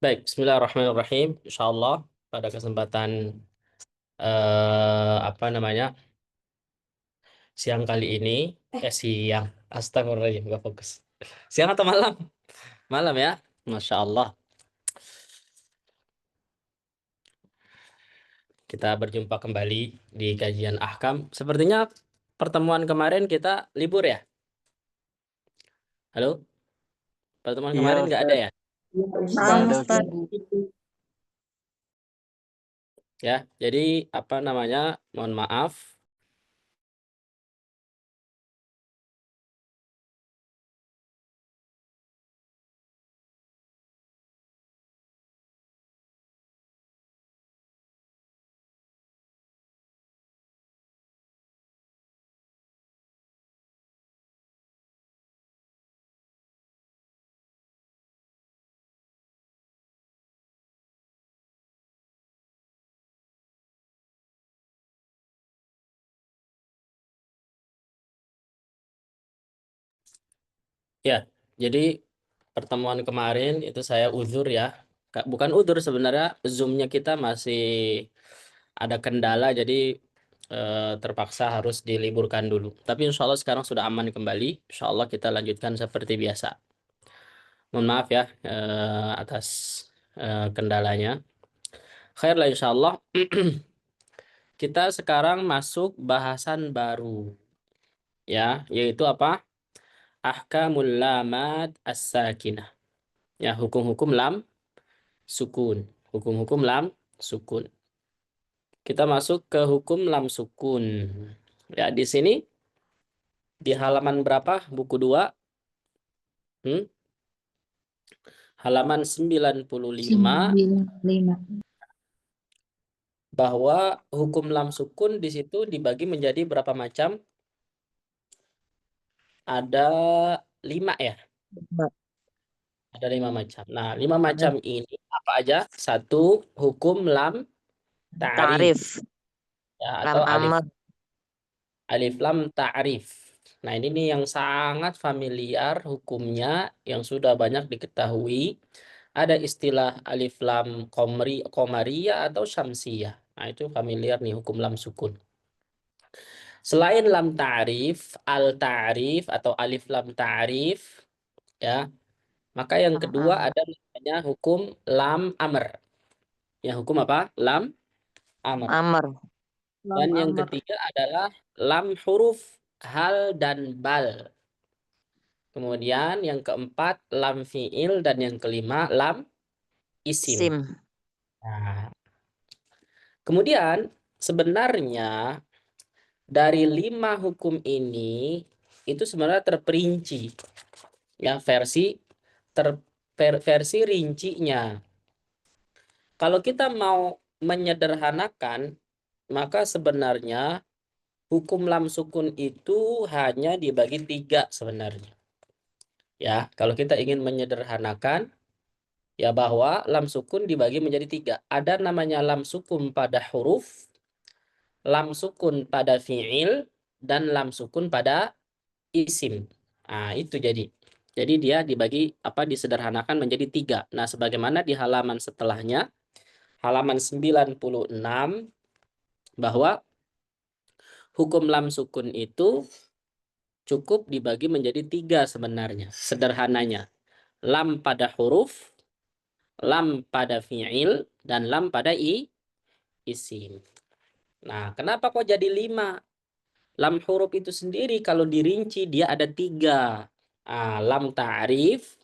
Baik, Bismillahirrahmanirrahim. Insyaallah pada kesempatan apa namanya siang kali ini, siang. Astagfirullahaladzim, nggak fokus. Siang atau malam? Malam ya. Masya Allah. Kita berjumpa kembali di kajian Ahkam. Sepertinya pertemuan kemarin kita libur ya. Halo, pertemuan Iya, kemarin nggak ada Ustaz. ya? Ya, Nggak Ustaz. ada, Ustaz. Ustaz. Ya, jadi apa namanya? Mohon maaf. Ya, jadi pertemuan kemarin itu saya uzur ya. Bukan uzur sebenarnya, Zoom-nya kita masih ada kendala, jadi terpaksa harus diliburkan dulu. Tapi insya Allah sekarang sudah aman kembali. Insya Allah kita lanjutkan seperti biasa. Mohon maaf ya atas kendalanya. Khair lah insya Allah. Kita sekarang masuk bahasan baru. Ya, yaitu apa? Ahkamul lamad as-sakinah. Ya, hukum-hukum lam sukun. Hukum-hukum lam sukun. Kita masuk ke hukum lam sukun. Ya, di sini di halaman berapa? Buku 2. Hmm? Halaman 95 95. bahwa hukum lam sukun di situ dibagi menjadi berapa macam? Ada 5 ya. Ada 5 macam. Nah, 5 macam ini apa aja? Satu, hukum lam ta'rif. Ta'rif. Ya, Lam atau amr. alif lam ta'rif. Nah, ini nih yang sangat familiar hukumnya, yang sudah banyak diketahui. Ada istilah alif lam komariya atau syamsiyah. Nah, itu familiar nih hukum lam sukun. Selain lam ta'rif, al ta'rif atau alif lam ta'rif, ya, maka yang kedua ada namanya hukum lam amr. Ya, hukum apa? Lam amr. Amr. Dan Lam yang amr. ketiga adalah lam huruf hal dan bal. Kemudian yang keempat lam fiil dan yang kelima lam isim. Sim. Nah, kemudian sebenarnya dari 5 hukum ini itu sebenarnya terperinci ya versi rincinya. Kalau kita mau menyederhanakan, maka sebenarnya hukum lam sukun itu hanya dibagi 3 sebenarnya. Ya, kalau kita ingin menyederhanakan, ya bahwa lam sukun dibagi menjadi 3. Ada namanya lam sukun pada huruf, lam sukun pada fiil, dan lam sukun pada isim. Nah, itu jadi. Jadi dia dibagi disederhanakan menjadi 3. Nah, sebagaimana di halaman setelahnya, halaman 96, bahwa hukum lam sukun itu cukup dibagi menjadi 3 sebenarnya, sederhananya. Lam pada huruf, lam pada fiil, dan lam pada isim. Nah, kenapa kok jadi 5? Lam huruf itu sendiri kalau dirinci dia ada 3. Lam ta'rif,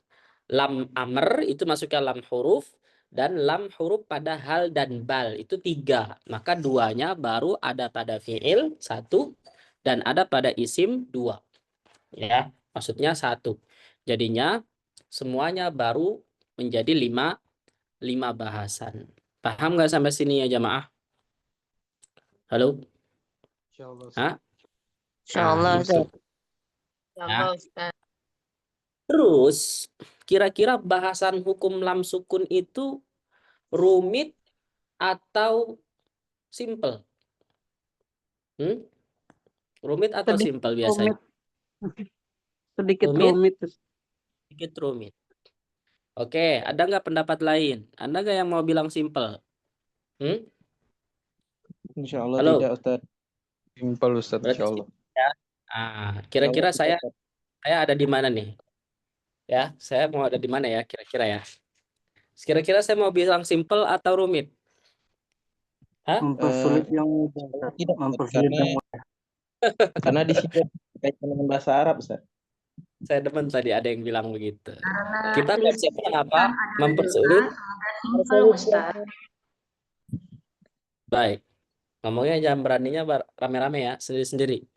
lam amr itu masuknya lam huruf, dan lam huruf pada hal dan bal itu 3. Maka 2-nya baru ada pada fiil 1 dan ada pada isim 2. Ya, maksudnya 1. Jadinya semuanya baru menjadi 5 bahasan. Paham nggak sampai sini ya jamaah? Halo? Insyaallah, Ustaz. Hah? Insyaallah, Itu. Ustaz. Ya. Terus, kira-kira bahasan hukum lam sukun itu rumit atau simple? Rumit atau Sedikit simple biasanya? rumit. Sedikit Rumit, rumit. sedikit rumit. Oke, ada nggak pendapat lain? Ada nggak yang mau bilang simple? Insya Allah Halo, tidak, Ustaz. Simpel Ustaz, berarti insya Allah. simple ya. Ah, Insya Allah kira-kira tidak, Ustaz. saya ada di mana nih? Ya, saya mau ada di mana ya kira-kira ya? Kira-kira saya mau bilang simple atau rumit? Hah? Mempersulit yang mudah, Ustaz. Tidak, Ustaz. Mempersulit yang mudah. Karena di sini berkaitan dengan bahasa Arab, Ustaz. Saya demen tadi ada yang bilang begitu. Karena Kita konsepnya apa? kan ada Mempersulit. doa, semoga simpel Ustaz. Baik. Ngomongnya jangan beraninya rame-rame ya, sendiri-sendiri.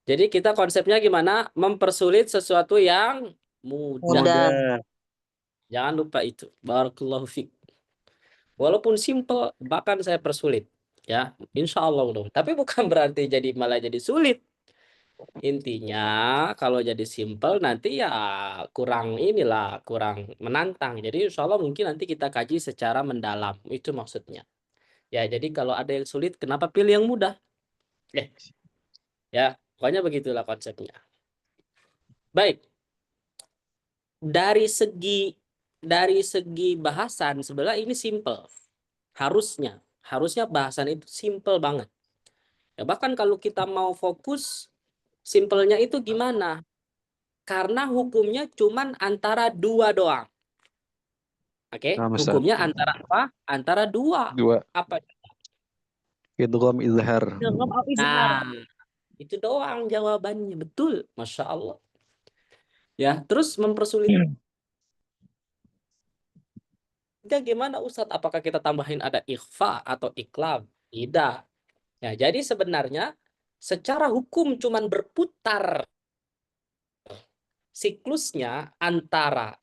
Jadi kita konsepnya gimana? Mempersulit sesuatu yang mudah. Mudah. Jangan lupa itu. Barakallahu fiik. Walaupun simple, bahkan saya persulit. Ya, insya Allah udah. Tapi bukan berarti jadi malah jadi sulit. Intinya kalau jadi simple nanti ya kurang menantang. Jadi insya Allah mungkin nanti kita kaji secara mendalam. Itu maksudnya. Ya, jadi kalau ada yang sulit, kenapa pilih yang mudah? Ya, pokoknya begitulah konsepnya. Baik. Dari segi bahasan sebenarnya ini simple. Harusnya bahasan itu simple banget. Ya, bahkan kalau kita mau fokus, simpelnya itu gimana? Karena hukumnya cuman antara dua doang. Oke, Nah, Ustaz. hukumnya antara apa? Antara dua. Dua. Apa? Idgham izhar. Nah, itu doang jawabannya. Betul, Masya Allah. Ya, terus mempersulit. Gimana Ustadz? Apakah kita tambahin ada ikhfa atau iklab? Tidak. Ya, jadi sebenarnya secara hukum cuman berputar siklusnya antara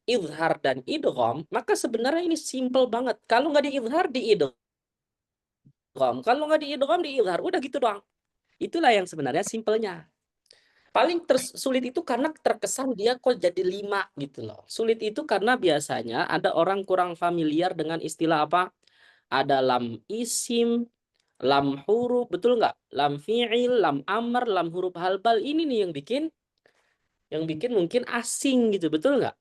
izhar dan idgham, maka sebenarnya ini simple banget. Kalau nggak diizhar, diidgham. Kalau nggak diidgham, diizhar. Udah gitu doang. Itulah yang sebenarnya simpelnya. Paling sulit itu karena terkesan dia kok jadi 5 gitu loh. Sulit itu karena biasanya ada orang kurang familiar dengan istilah apa? Ada lam isim, lam huruf, betul nggak? Lam fi'il, lam amr, lam huruf halbal. Ini nih yang bikin mungkin asing gitu, betul nggak?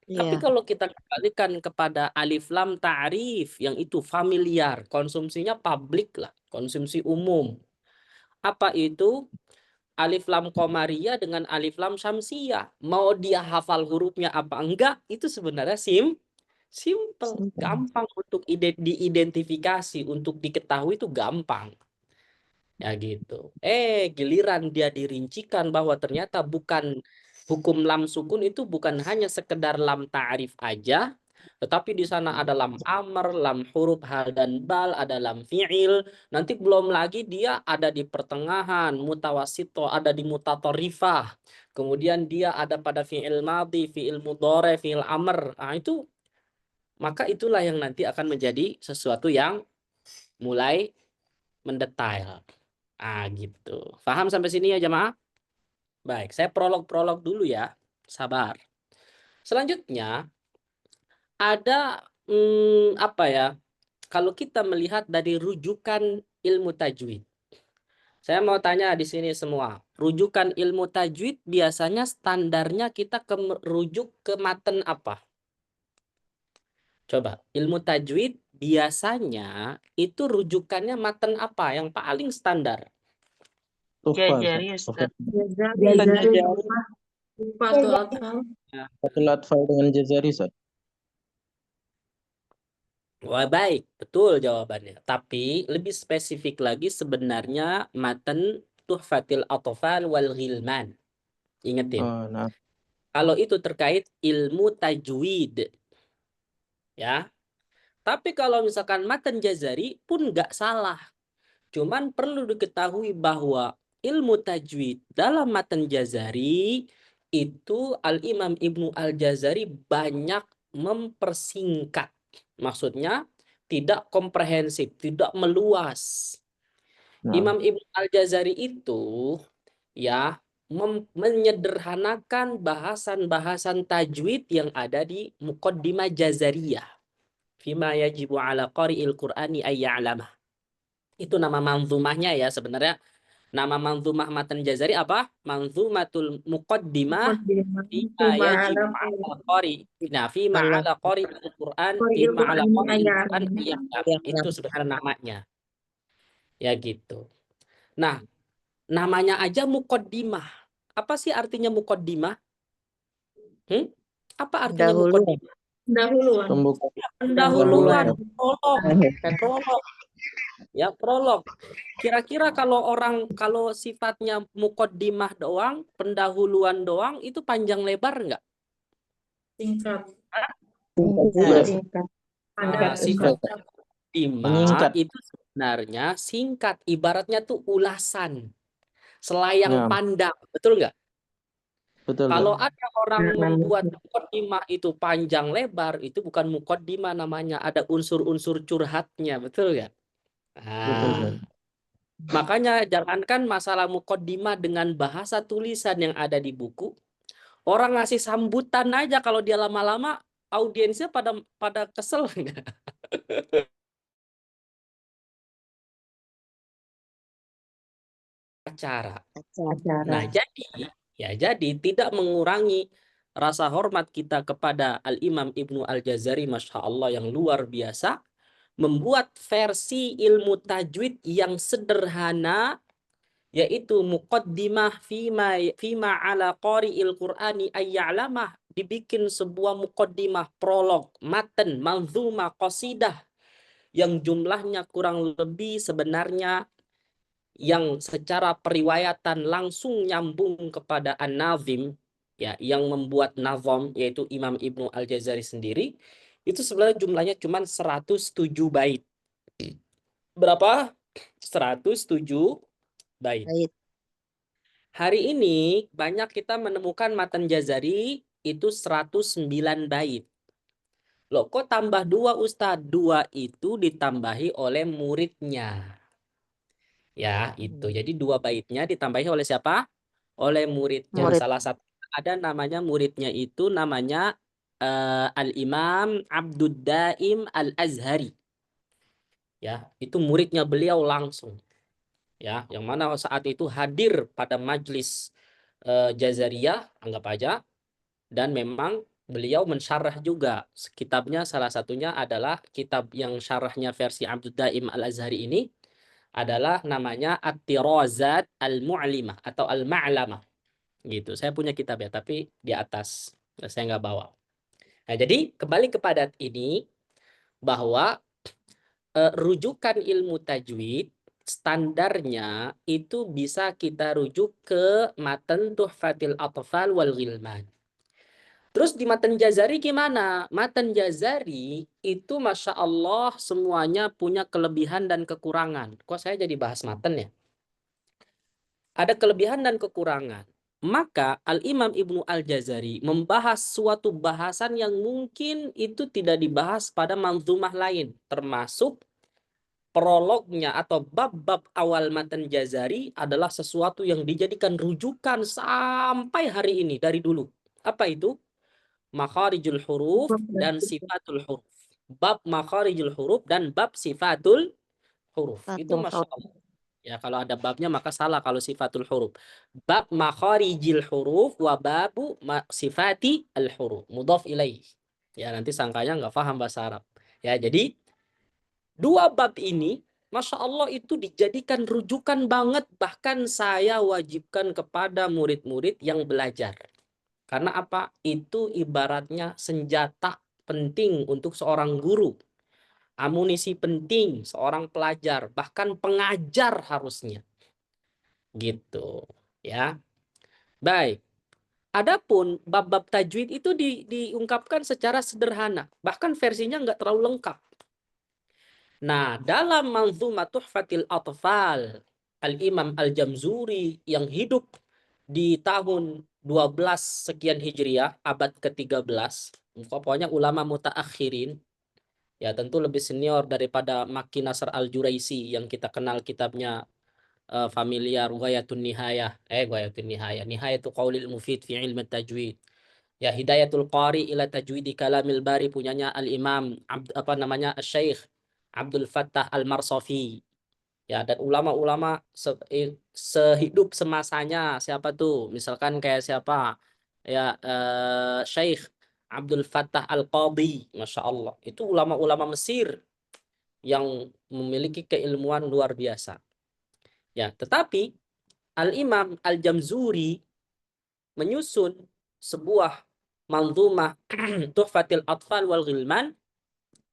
Tapi Iya. kalau kita kembalikan kepada alif lam ta'rif yang itu familiar, konsumsinya publik lah, konsumsi umum. Apa itu? Alif lam qamariyah dengan alif lam syamsiyah. Mau dia hafal hurufnya apa enggak, itu sebenarnya simple, gampang untuk diidentifikasi, untuk diketahui itu gampang. Ya gitu. Giliran dia dirincikan bahwa ternyata bukan hukum lam sukun itu bukan hanya sekedar lam ta'rif aja, tetapi di sana ada lam amr, lam huruf hal dan bal, ada lam fi'il. Nanti belum lagi dia ada di pertengahan, mutawasito, ada di mutatorifah. Kemudian dia ada pada fi'il madhi, fi'il mudhari, fi'il amr. Nah, itu maka itulah yang nanti akan menjadi sesuatu yang mulai mendetail. Gitu. Paham sampai sini ya jemaah? Baik, saya prolog dulu ya. Sabar. Selanjutnya ada apa ya? Kalau kita melihat dari rujukan ilmu tajwid. Saya mau tanya di sini semua. Rujukan ilmu tajwid biasanya standarnya kita rujuk ke matan apa? Coba, ilmu tajwid biasanya itu rujukannya matan apa yang paling standar? Jajari Ustaz. Jazari. Fatul Atfal. Fatul Atfal dengan Jazari, Ustaz. Wah, baik, betul jawabannya. Tapi lebih spesifik lagi sebenarnya matan Tuhfatil Atfal wal Ghilman. Ingetin. Nah. Kalau itu terkait ilmu tajwid. Ya. Tapi kalau misalkan matan Jazari pun nggak salah. Cuman perlu diketahui bahwa ilmu tajwid dalam matan Jazari itu Al-Imam Ibnu Al-Jazari banyak mempersingkat. Maksudnya tidak komprehensif, tidak meluas. Imam Ibnu Al-Jazari itu ya menyederhanakan bahasan-bahasan tajwid yang ada di Muqaddimah Jazariyah. Fima yajibu ala qari'il Qur'ani ayya'lamah. Itu nama manzumahnya ya sebenarnya. Nama manzumah matan Jazari apa? Manzumatul muqaddimah fima Fima yajib ala ala qari. Nah, fima ala qari al-Quran, fima ala Qur'an qari ayat. al-Quran itu sebenarnya namanya. Ya gitu. Nah, namanya aja muqaddimah. Apa sih artinya muqaddimah? Apa artinya muqaddimah? Dahuluan. Pembuka. Pendahuluan, Pendahuluan. prolog. Ya, prolog. Kira-kira kalau sifatnya muqaddimah doang, pendahuluan doang, itu panjang lebar nggak? Singkat. Singkat. Nah, sifatnya muqaddimah Menyingkat. itu sebenarnya singkat. Ibaratnya tuh ulasan. Selayang Ya. pandang. Betul nggak? Betul. Kalau ada orang membuat muqaddimah itu panjang lebar, itu bukan muqaddimah namanya. Ada unsur-unsur curhatnya. Betul nggak? Betul. Nah, makanya jangankan masalah muqaddimah dengan bahasa tulisan yang ada di buku, orang ngasih sambutan aja kalau dia lama-lama audiensnya pada kesel nggak? Acara. Nah, jadi tidak mengurangi rasa hormat kita kepada Al-Imam Ibnu Al-Jazari, Masya Allah, yang luar biasa, membuat versi ilmu tajwid yang sederhana, yaitu muqaddimah fima ala qari'il Qur'ani ayya'lamah, dibikin sebuah muqaddimah, prolog, matan, manzumah, qasidah yang jumlahnya kurang lebih sebenarnya yang secara periwayatan langsung nyambung kepada An-Nazim, ya, yang membuat nazam yaitu Imam Ibnu Al-Jazari sendiri, itu sebenarnya jumlahnya cuma 107 bait. Berapa? 107 bait. Hari ini banyak kita menemukan matan Jazari itu 109 bait. Loh, kok tambah 2, Ustadz? 2 itu ditambahi oleh muridnya. Ya, itu. Jadi 2 baitnya ditambahi oleh siapa? Oleh muridnya. Salah satu ada namanya muridnya itu namanya Al-Imam Abdud Daim Al-Azhari. Ya, itu muridnya beliau langsung. Ya, yang mana saat itu hadir pada majlis Jazariyah, anggap aja, dan memang beliau mensyarah juga kitabnya. Salah satunya adalah kitab yang syarahnya versi Abdud Daim Al-Azhari ini adalah namanya At-Tirazat Al-Mu'limah atau Al-Ma'lamah. Gitu. Saya punya kitab ya, tapi di atas saya nggak bawa. Nah, jadi kembali kepada ini, bahwa rujukan ilmu tajwid standarnya itu bisa kita rujuk ke matan Tuhfatil Atfal wal Ghilman. Terus di matan Jazari gimana? Matan Jazari itu Masya Allah semuanya punya kelebihan dan kekurangan. Kok saya jadi bahas matan ya? Ada kelebihan dan kekurangan. Maka Al-Imam Ibnu Al-Jazari membahas suatu bahasan yang mungkin itu tidak dibahas pada manzumah lain, termasuk prolognya atau bab-bab awal matan Jazari adalah sesuatu yang dijadikan rujukan sampai hari ini dari dulu. Apa itu? Makharijul huruf dan sifatul huruf. Bab makharijul huruf dan bab sifatul huruf. Itu Masya Allah. Ya, kalau ada babnya maka salah kalau sifatul huruf. Bab makharijil huruf wa babu sifati al huruf. Mudhaf ilaih. Ya, nanti sangkanya nggak paham bahasa Arab. Ya, jadi 2 bab ini Masya Allah itu dijadikan rujukan banget. Bahkan saya wajibkan kepada murid-murid yang belajar. Karena apa? Itu ibaratnya senjata penting untuk seorang guru. Amunisi penting seorang pelajar, bahkan pengajar harusnya. Gitu, ya. Baik. Adapun bab-bab tajwid itu diungkapkan secara sederhana, bahkan versinya nggak terlalu lengkap. Nah, dalam Manzumah Tuhfatil Atfal, Al-Imam Al-Jamzuri yang hidup di tahun 12 sekian Hijriah, abad ke-13, pokoknya ulama mutaakhirin, ya tentu lebih senior daripada Makki Nasr Al-Juraisi yang kita kenal kitabnya familiar, Ghayatun Nihayah. Ghayatun Nihayah. Nihayatul Qaulil Mufid fi Ilmi Tajwid. Ya, Hidayatul Qari ila Tajwidi Kalamil Bari punyanya Al-Imam Syekh Abdul Fattah Al-Marsafi. Ya, dan ulama-ulama sehidup semasanya siapa tuh? Misalkan kayak siapa? Ya, Syekh Abdul Fattah Al-Qadhi, Masya Allah. Itu ulama-ulama Mesir yang memiliki keilmuan luar biasa. Ya, tetapi Al-Imam Al-Jamzuri menyusun sebuah manzumah Tuhfatil Atfal wal Ghilman.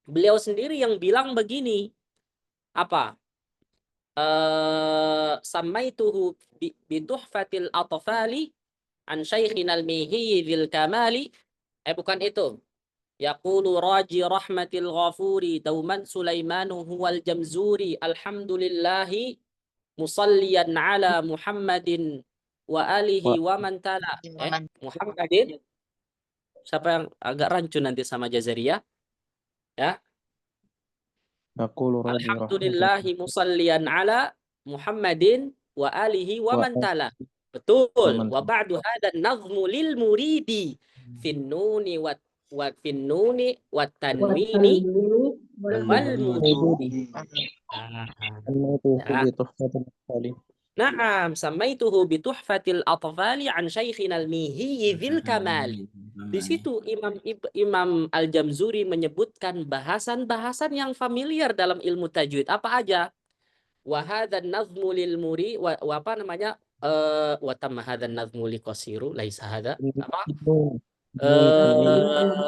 Beliau sendiri yang bilang begini, apa? Samaituhu bituhfatil atfali an syaikhina al-mihi dzil kamali. Bukan itu. Yaqulu raji rahmatil ghafuri dauman Sulaimanu huwal jamzuri alhamdulillahi musalliyan ala Muhammadin wa alihi wa man tala. Muhammadin. Siapa yang agak rancu nanti sama Jazariyah? Ya. Naqulu raji Alhamdulillahi musalliyan ala Muhammadin wa alihi wa wa man tala. Betul. man Wa ba'du hadha nazmu lil muridi fin nuni wa fin nuni wat tanwini wal mududi. Ya. Naam, samaituhu bi tuhfatil atfali an syaikhina al-mihi dzil kamali. Di situ Imam Al-Jamzuri menyebutkan bahasan-bahasan yang familiar dalam ilmu tajwid. Apa aja? Wa hadzan nazmu lil muri wa apa namanya? Wa tamma hadzan nazmu li qasiru laisa hadza. Apa?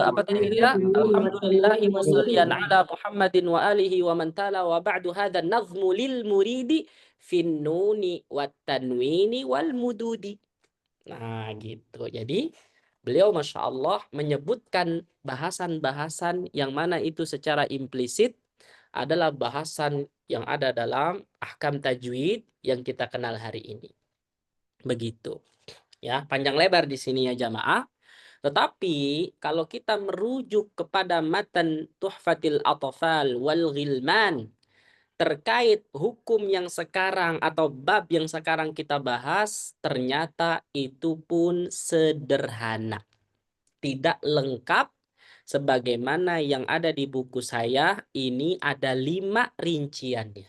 Apa tadi ya? Alhamdulillahi musalliyan ala Muhammadin wa alihi wa man tala wa ba'du hadzan nazmu lil muridi fin nuni wat tanwini wal mududi. Nah, gitu. Jadi beliau Masya Allah menyebutkan bahasan-bahasan yang mana itu secara implisit adalah bahasan yang ada dalam ahkam tajwid yang kita kenal hari ini. Begitu. Ya, panjang lebar di sini ya jamaah. Tetapi kalau kita merujuk kepada matan Tuhfatil Atfal wal Ghilman terkait hukum yang sekarang atau bab yang sekarang kita bahas, ternyata itu pun sederhana. Tidak lengkap sebagaimana yang ada di buku saya, ini ada 5 rinciannya.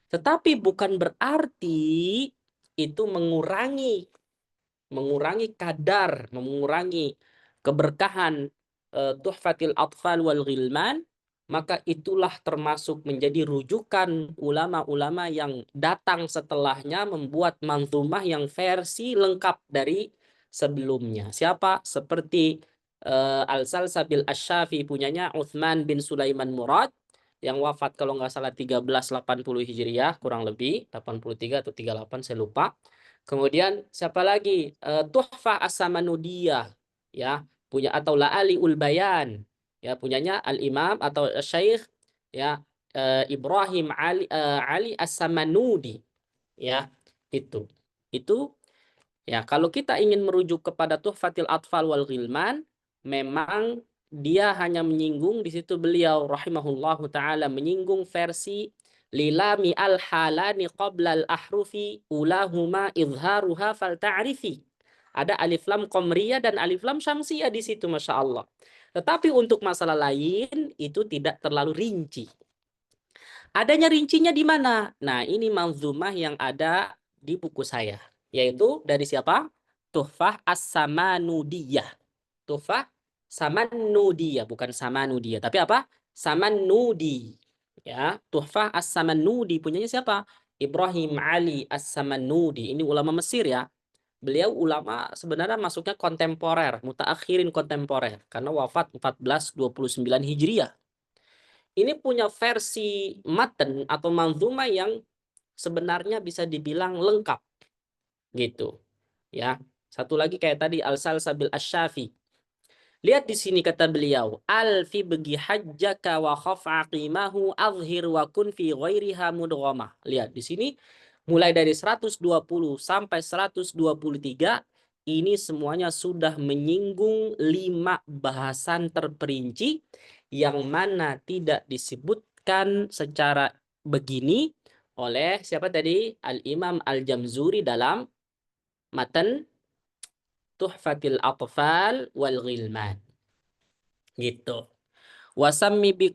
Tetapi bukan berarti itu mengurangi kadar, mengurangi keberkahan Tuhfatil Atfal wal Ghilman, maka itulah termasuk menjadi rujukan ulama-ulama yang datang setelahnya membuat manzumah yang versi lengkap dari sebelumnya. Siapa? Seperti Al-Salsabil Asy-Syafi punyanya Utsman bin Sulaiman Murad yang wafat kalau nggak salah 1380 Hijriah kurang lebih 83 atau 38 saya lupa. Kemudian siapa lagi? Tuhfah As-Samanudiyah ya, punya atau La'aliul Bayan ya, punyanya Al-Imam atau Syekh ya Ibrahim Ali As-Samanudi ya. Itu ya, kalau kita ingin merujuk kepada Tuhfatil Atfal wal Ghilman, memang dia hanya menyinggung di situ beliau rahimahullahu taala menyinggung versi lilami al-halani qabla al-ahrufi ulahuma izharuha fal ta'rifi. Ada alif lam qamriyah dan alif lam syamsiyah di situ Masya Allah. Tetapi untuk masalah lain itu tidak terlalu rinci. Adanya rincinya di mana? Nah, ini manzumah yang ada di buku saya. Yaitu dari siapa? Tuhfah As-Samanudiyah. Tuhfah Samanudiyah, bukan Samanudiyah. Tapi apa? Samanudi. Ya, Tuhfah As-Samanudi punyanya siapa? Ibrahim Ali As-Samanudi. Ini ulama Mesir ya. Beliau ulama sebenarnya masuknya kontemporer, mutaakhirin kontemporer karena wafat 1429 Hijriah. Ini punya versi matan atau manzumah yang sebenarnya bisa dibilang lengkap. Gitu. Ya. Satu lagi kayak tadi Al-Salsabil Asy-Syafi. Lihat di sini kata beliau, alfi bagi hajjaka wa khaf aqimahu azhir wa kun fi ghairiha mudghamah. Lihat di sini mulai dari 120 sampai 123 ini semuanya sudah menyinggung 5 bahasan terperinci yang mana tidak disebutkan secara begini oleh siapa tadi? Al-Imam Al-Jamzuri dalam matan Tuhfatil Atfal wal Ghilman. Gitu. Wasammi bil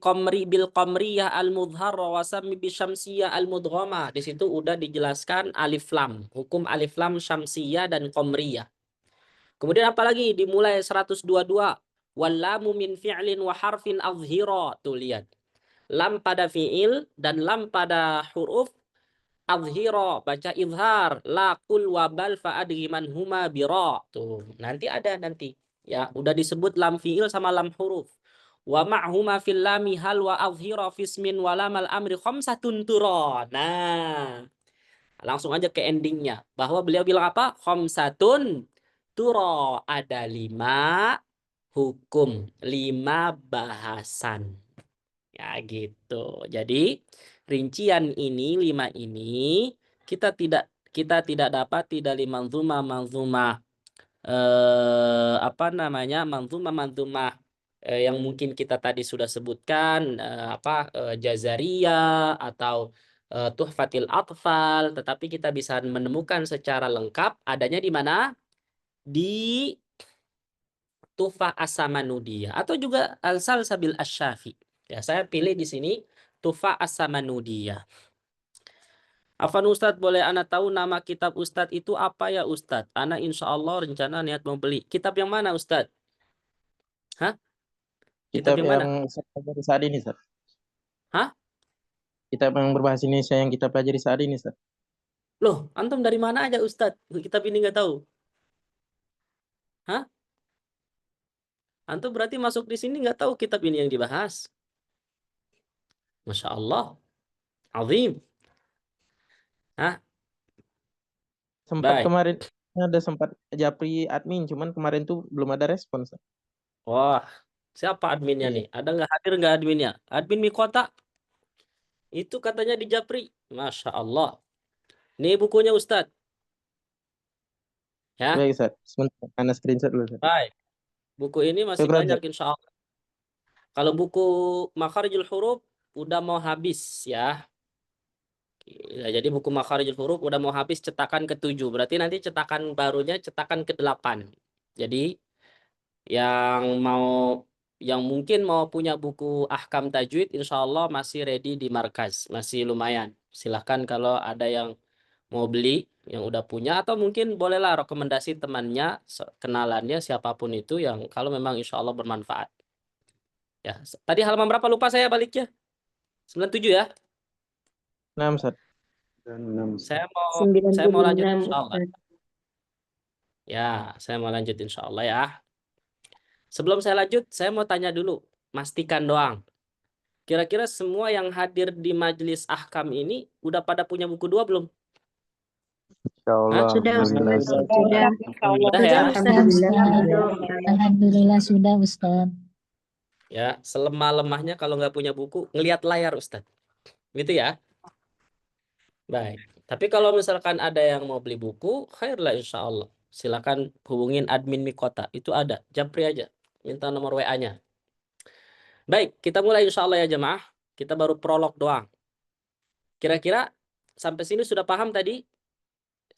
qamriyah al-mudhara wasammi bi syamsiyah al-mudghama. Di situ udah dijelaskan alif lam, hukum alif lam syamsiyah dan qamriyah. Kemudian apalagi dimulai 122. Wallamu min fi'lin wa harfin azhira. Tuh lihat. Lam pada fi'il dan lam pada huruf azhira, baca izhar, la qul wa bal fa adri man huma bira. Tuh, nanti ada nanti. Ya, udah disebut lam fi'il sama lam huruf. Wa ma'huma fil lami hal wa azhira fismin wa lamal amri khamsatun tura. Nah, langsung aja ke endingnya. Bahwa beliau bilang apa? Khamsatun tura. Ada 5 hukum, 5 bahasan. Ya gitu. Jadi rincian ini 5 ini kita tidak dapat di manzumah manzumah yang mungkin kita tadi sudah sebutkan Jazariyah atau Tuhfatil Atfal, tetapi kita bisa menemukan secara lengkap adanya di mana? Di Tuhfah As-Samanudiyah atau juga Al-Salsabil Asy-Syafi. Ya, saya pilih di sini Tuhfah As-Samanudiyah. Afan Ustadz, boleh Ana tahu nama kitab Ustadz itu apa ya Ustadz? Ana insya Allah rencana niat mau beli. Kitab yang mana Ustadz? Hah? Kitab Kitab yang mana? yang saya pelajari saat ini, Ustaz. Hah? Kitab yang berbahasa Indonesia yang kita pelajari saat ini, Ustaz. Loh, antum dari mana aja Ustadz? Kitab ini nggak tahu? Hah? Antum berarti masuk di sini nggak tahu kitab ini yang dibahas? Masya Allah. Azim. Hah? Sempat Baik. kemarin ada sempat japri admin, cuman kemarin tuh belum ada respon, Ustaz. Wah, siapa adminnya Iya. nih? Ada nggak hadir nggak adminnya? Admin Mikota? Itu katanya di Japri. Masya Allah. Ini bukunya Ustadz. Ya, Baik, Ustaz. Sebentar, Ana screenshot dulu, Ustaz. baik. Buku ini masih Syukran, banyak Ustaz. insya Allah. Kalau buku Makharijul Huruf udah mau habis ya. Ya, jadi buku Makharijul Huruf udah mau habis cetakan ke-7. Berarti nanti cetakan barunya cetakan ke-8. Jadi yang mungkin mau punya buku Ahkam Tajwid insya Allah masih ready di markas. Masih lumayan. Silahkan kalau ada yang mau beli yang udah punya, atau mungkin bolehlah rekomendasi temannya, kenalannya, siapapun itu yang kalau memang insya Allah bermanfaat. Ya, tadi halaman berapa lupa saya baliknya? 97 ya. 6, Ustaz. Saya mau lanjut 96 insya Allah. Ustaz. Ya, saya mau lanjut insya Allah ya. Sebelum saya lanjut, saya mau tanya dulu, pastikan doang. Kira-kira semua yang hadir di majelis ahkam ini udah pada punya buku 2 belum? Insyaallah. Sudah Alhamdulillah. Ustaz. Sudah. Udah ya? Alhamdulillah. Alhamdulillah sudah Ustaz. Ya, selemah-lemahnya kalau nggak punya buku, ngelihat layar Ustadz. Gitu ya. Baik. Tapi kalau misalkan ada yang mau beli buku, khairlah insya Allah. Silakan hubungin admin Mikota. Itu ada. Japri aja. Minta nomor WA-nya. Baik, kita mulai insya Allah ya jemaah. Kita baru prolog doang. Kira-kira sampai sini sudah paham tadi?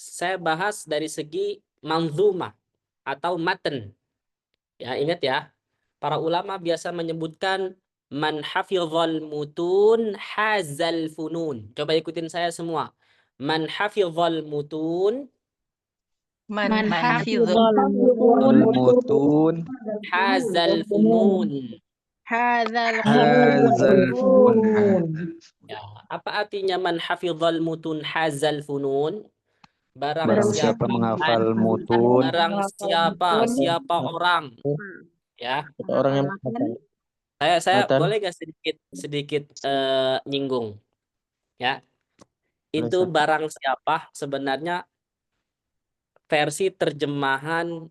Saya bahas dari segi manzumah atau matan. Ya, ingat ya. Para ulama biasa menyebutkan man hafizal mutun hazal funun. Coba ikutin saya semua. Man hafizal mutun Man hafizal Mutun hazal funun. hadzal hazal fun. Ya, apa artinya man hafizal mutun hazal funun? Barang Barang siapa siapa menghafal mutun, barang siapa orang ya. Kata orang yang menghafal. Saya Matan. boleh nggak sedikit nyinggung ya. Boleh, Itu Ustaz. barang siapa sebenarnya versi terjemahan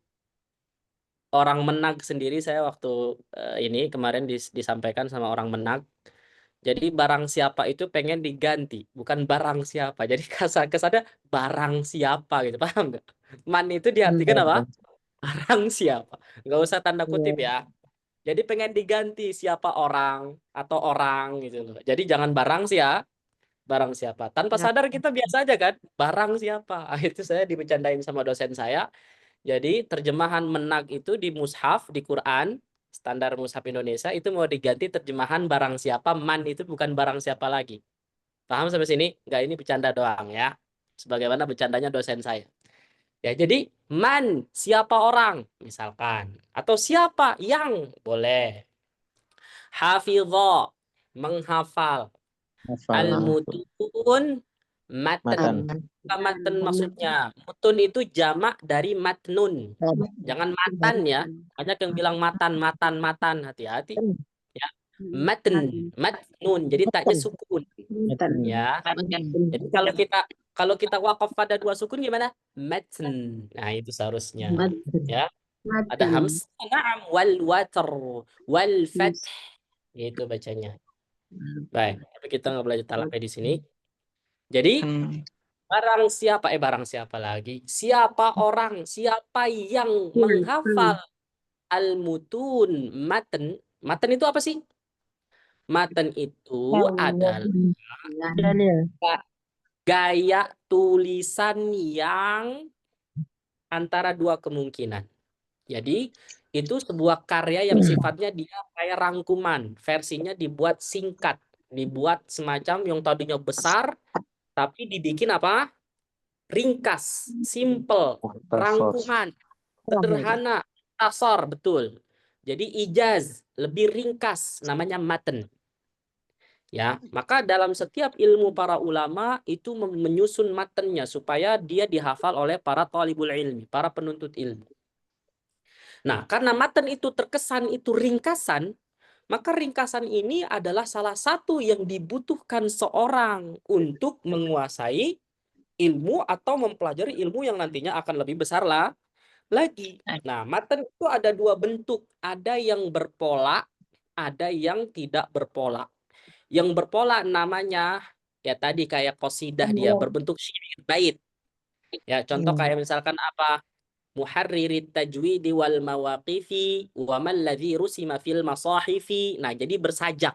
orang Menag sendiri. Saya waktu ini kemarin disampaikan sama orang Menag. Jadi barang siapa itu pengen diganti, bukan barang siapa. Jadi kesannya barang siapa gitu, paham nggak? Man itu diartikan apa? Barang siapa. Nggak usah tanda kutip ya. Jadi pengen diganti siapa orang atau orang gitu loh. Jadi jangan barang barang siapa. Tanpa sadar kita biasa aja kan, barang siapa. Itu saya dibercandain sama dosen saya. Jadi terjemahan Menag itu di mushaf, di Quran, standar mushaf Indonesia itu mau diganti terjemahan barang siapa, man itu bukan barang siapa lagi. Paham sampai sini? Enggak, ini bercanda doang ya. Sebagaimana bercandanya dosen saya. Ya, jadi man, siapa orang, misalkan. Atau siapa yang, boleh. Hafidho, menghafal. Hafal. Al-mutun, matan. Matan. Apa matan maksudnya? Mutun itu jamak dari matnun. Jangan matan ya. Banyak yang bilang matan. Hati-hati. Ya. Matnun. Jadi taknya sukun. Ya. Jadi kalau kita wakaf pada dua sukun gimana? Matn. Nah, itu seharusnya. Ya. Ada hamzah, na'am, wal watr, wal fath. Itu bacanya. Baik, tapi kita nggak belajar talaknya di sini. Jadi barang siapa lagi? Siapa orang, siapa yang menghafal al-mutun, matan. Matan itu apa sih? Matan itu adalah gaya tulisan yang antara dua kemungkinan. Jadi itu sebuah karya yang sifatnya dia kayak rangkuman. Versinya dibuat singkat, dibuat semacam yang tadinya besar, tapi dibikin apa? Ringkas, simple, rangkuman, sederhana, tasor, betul. Jadi ijaz, lebih ringkas, namanya matan. Ya, maka dalam setiap ilmu para ulama itu menyusun matannya supaya dia dihafal oleh para talibul ilmi, para penuntut ilmu. Nah, karena matan itu terkesan itu ringkasan, maka ringkasan ini adalah salah satu yang dibutuhkan seorang untuk menguasai ilmu atau mempelajari ilmu yang nantinya akan lebih besar lah lagi. Nah, matan itu ada dua bentuk. Ada yang berpola, ada yang tidak berpola. Yang berpola namanya, ya tadi kayak qasidah dia, berbentuk syair bait. Ya, contoh kayak misalkan apa? Muharririt tajwidi wal mawaqifi wa man ladzi rusima fil masahifi. Nah, jadi bersajak.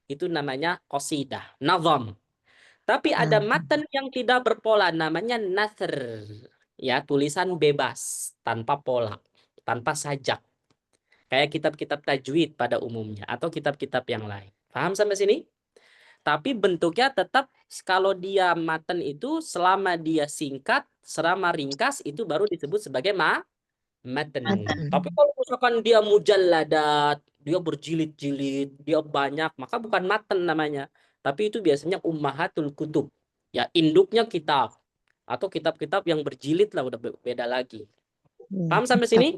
Itu namanya qasidah, nazam. Tapi ada matan yang tidak berpola, namanya nasr. Ya, tulisan bebas, tanpa pola, tanpa sajak. Kayak kitab-kitab tajwid pada umumnya atau kitab-kitab yang lain. Paham sampai sini? Tapi bentuknya tetap kalau dia matan itu selama dia singkat, selama ringkas itu baru disebut sebagai matan. Tapi kalau misalkan dia mujalladat, dia berjilid-jilid, dia banyak, maka bukan matan namanya. Tapi itu biasanya ummahatul kutub. Ya, induknya kitab atau kitab-kitab yang berjilid lah, udah beda lagi. Paham sampai sini?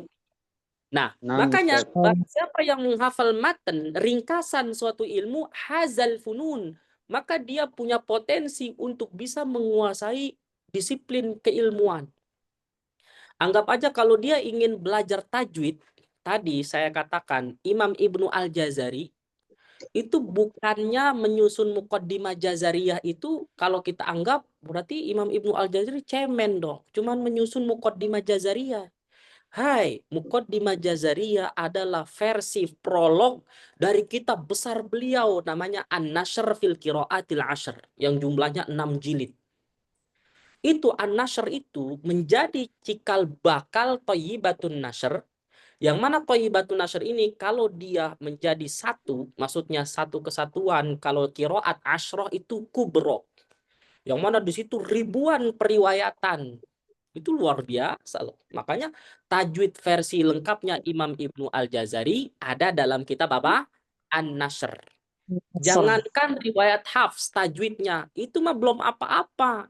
Nah, makanya barang siapa yang menghafal matan, ringkasan suatu ilmu, hazal funun, maka dia punya potensi untuk bisa menguasai disiplin keilmuan. Anggap aja kalau dia ingin belajar tajwid, tadi saya katakan Imam Ibnu Al-Jazari itu bukannya menyusun muqaddimah Jazariyah itu, kalau kita anggap berarti Imam Ibnu Al-Jazari cemen dong, cuman menyusun muqaddimah Jazariyah. Hai, Muqaddimah Jazariyah adalah versi prolog dari kitab besar beliau namanya An-Nashr fil Qiraatil Ashr yang jumlahnya 6 jilid. Itu An-Nashr itu menjadi cikal bakal Thayyibatun Nashr, yang mana Thayyibatun Nashr ini kalau dia menjadi satu, maksudnya satu kesatuan, kalau Qiraat Ashrah itu kubro. Yang mana di situ ribuan periwayatan. Itu luar biasa loh. Makanya tajwid versi lengkapnya Imam Ibnu Al-Jazari ada dalam kitab apa? An-Nashr. Jangankan riwayat Hafs tajwidnya, itu mah belum apa-apa.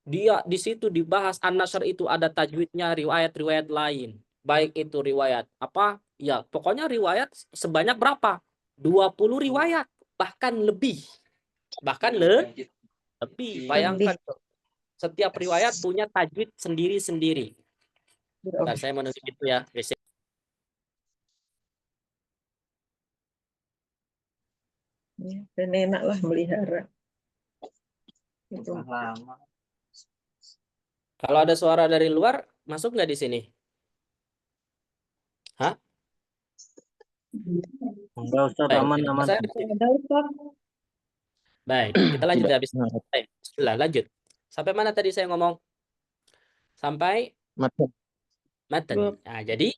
Dia di situ dibahas An-Nashr itu ada tajwidnya riwayat-riwayat lain. Baik itu riwayat apa? Ya, pokoknya riwayat sebanyak berapa? 20 riwayat, bahkan lebih. Bahkan lebih. Bayangkan setiap riwayat punya tajwid sendiri-sendiri. Nah, saya menuju itu ya. Dan enaklah melihara. Kalau ada suara dari luar, masuk nggak di sini? Hah? Enggak Ustaz, Baik, aman. Baik, kita lanjut ya. Baik, bismillah, lanjut. Sampai mana tadi saya ngomong? Sampai Matan. matan. Nah, jadi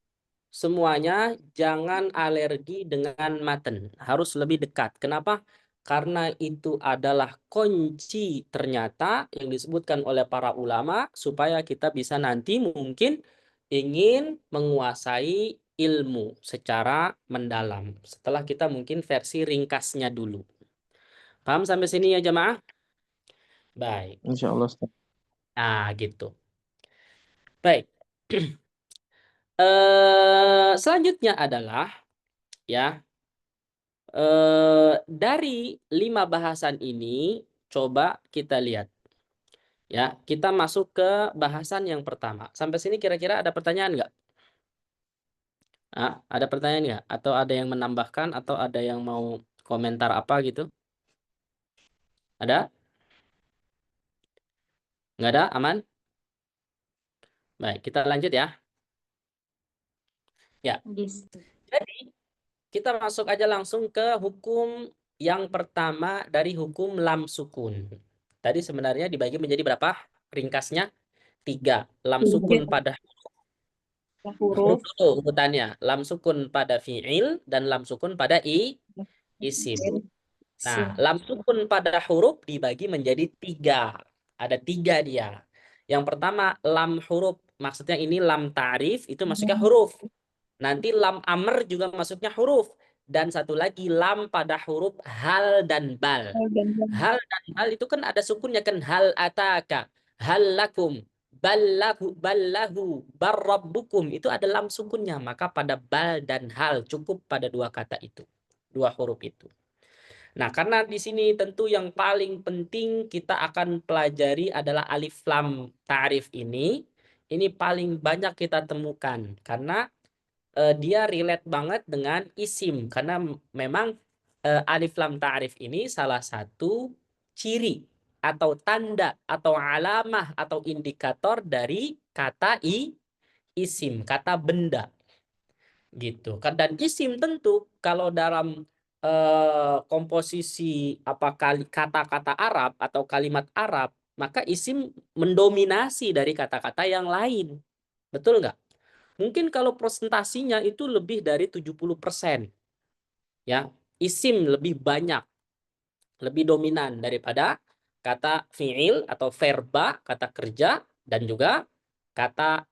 semuanya jangan alergi dengan maten. Harus lebih dekat. Kenapa? Karena itu adalah kunci ternyata yang disebutkan oleh para ulama supaya kita bisa nanti mungkin ingin menguasai ilmu secara mendalam. Setelah kita mungkin versi ringkasnya dulu. Paham sampai sini ya jemaah? Baik. Insya Allah Ustaz. Nah, gitu. Baik. Selanjutnya adalah ya dari 5 bahasan ini coba kita lihat ya. Kita masuk ke bahasan yang pertama. Sampai sini kira-kira ada pertanyaan nggak? Ada pertanyaan nggak? Atau ada yang menambahkan atau ada yang mau komentar apa gitu? Ada? Nggak ada? Aman? Baik, kita lanjut ya. Ya. Jadi kita masuk aja langsung ke hukum yang pertama dari hukum lam sukun. Tadi sebenarnya dibagi menjadi berapa? Ringkasnya 3. Lam sukun pada huruf dulu urutannya. Lam sukun pada fi'il dan lam sukun pada isim. Nah, lam sukun pada huruf dibagi menjadi 3. Ada 3 dia. Yang pertama lam huruf, maksudnya ini lam ta'rif itu masuknya huruf. Nanti lam amr juga masuknya huruf. Dan satu lagi lam pada huruf hal dan bal. Hal dan bal itu kan ada sukunnya kan. Hal ataka, hal lakum, ballahu, barrabbukum. Itu ada lam sukunnya. Maka pada bal dan hal cukup pada 2 kata itu. 2 huruf itu. Nah, karena di sini tentu yang paling penting kita akan pelajari adalah alif lam ta'rif ini. Ini paling banyak kita temukan. Karena dia relate banget dengan isim karena memang alif lam ta'rif ini salah satu ciri atau tanda atau alamah atau indikator dari kata isim, kata benda gitu. Dan isim tentu kalau dalam komposisi kata-kata Arab atau kalimat Arab, maka isim mendominasi dari kata-kata yang lain. Betul nggak? Mungkin kalau presentasinya itu lebih dari 70%. Ya, isim lebih banyak, lebih dominan daripada kata fi'il atau verba, kata kerja dan juga kata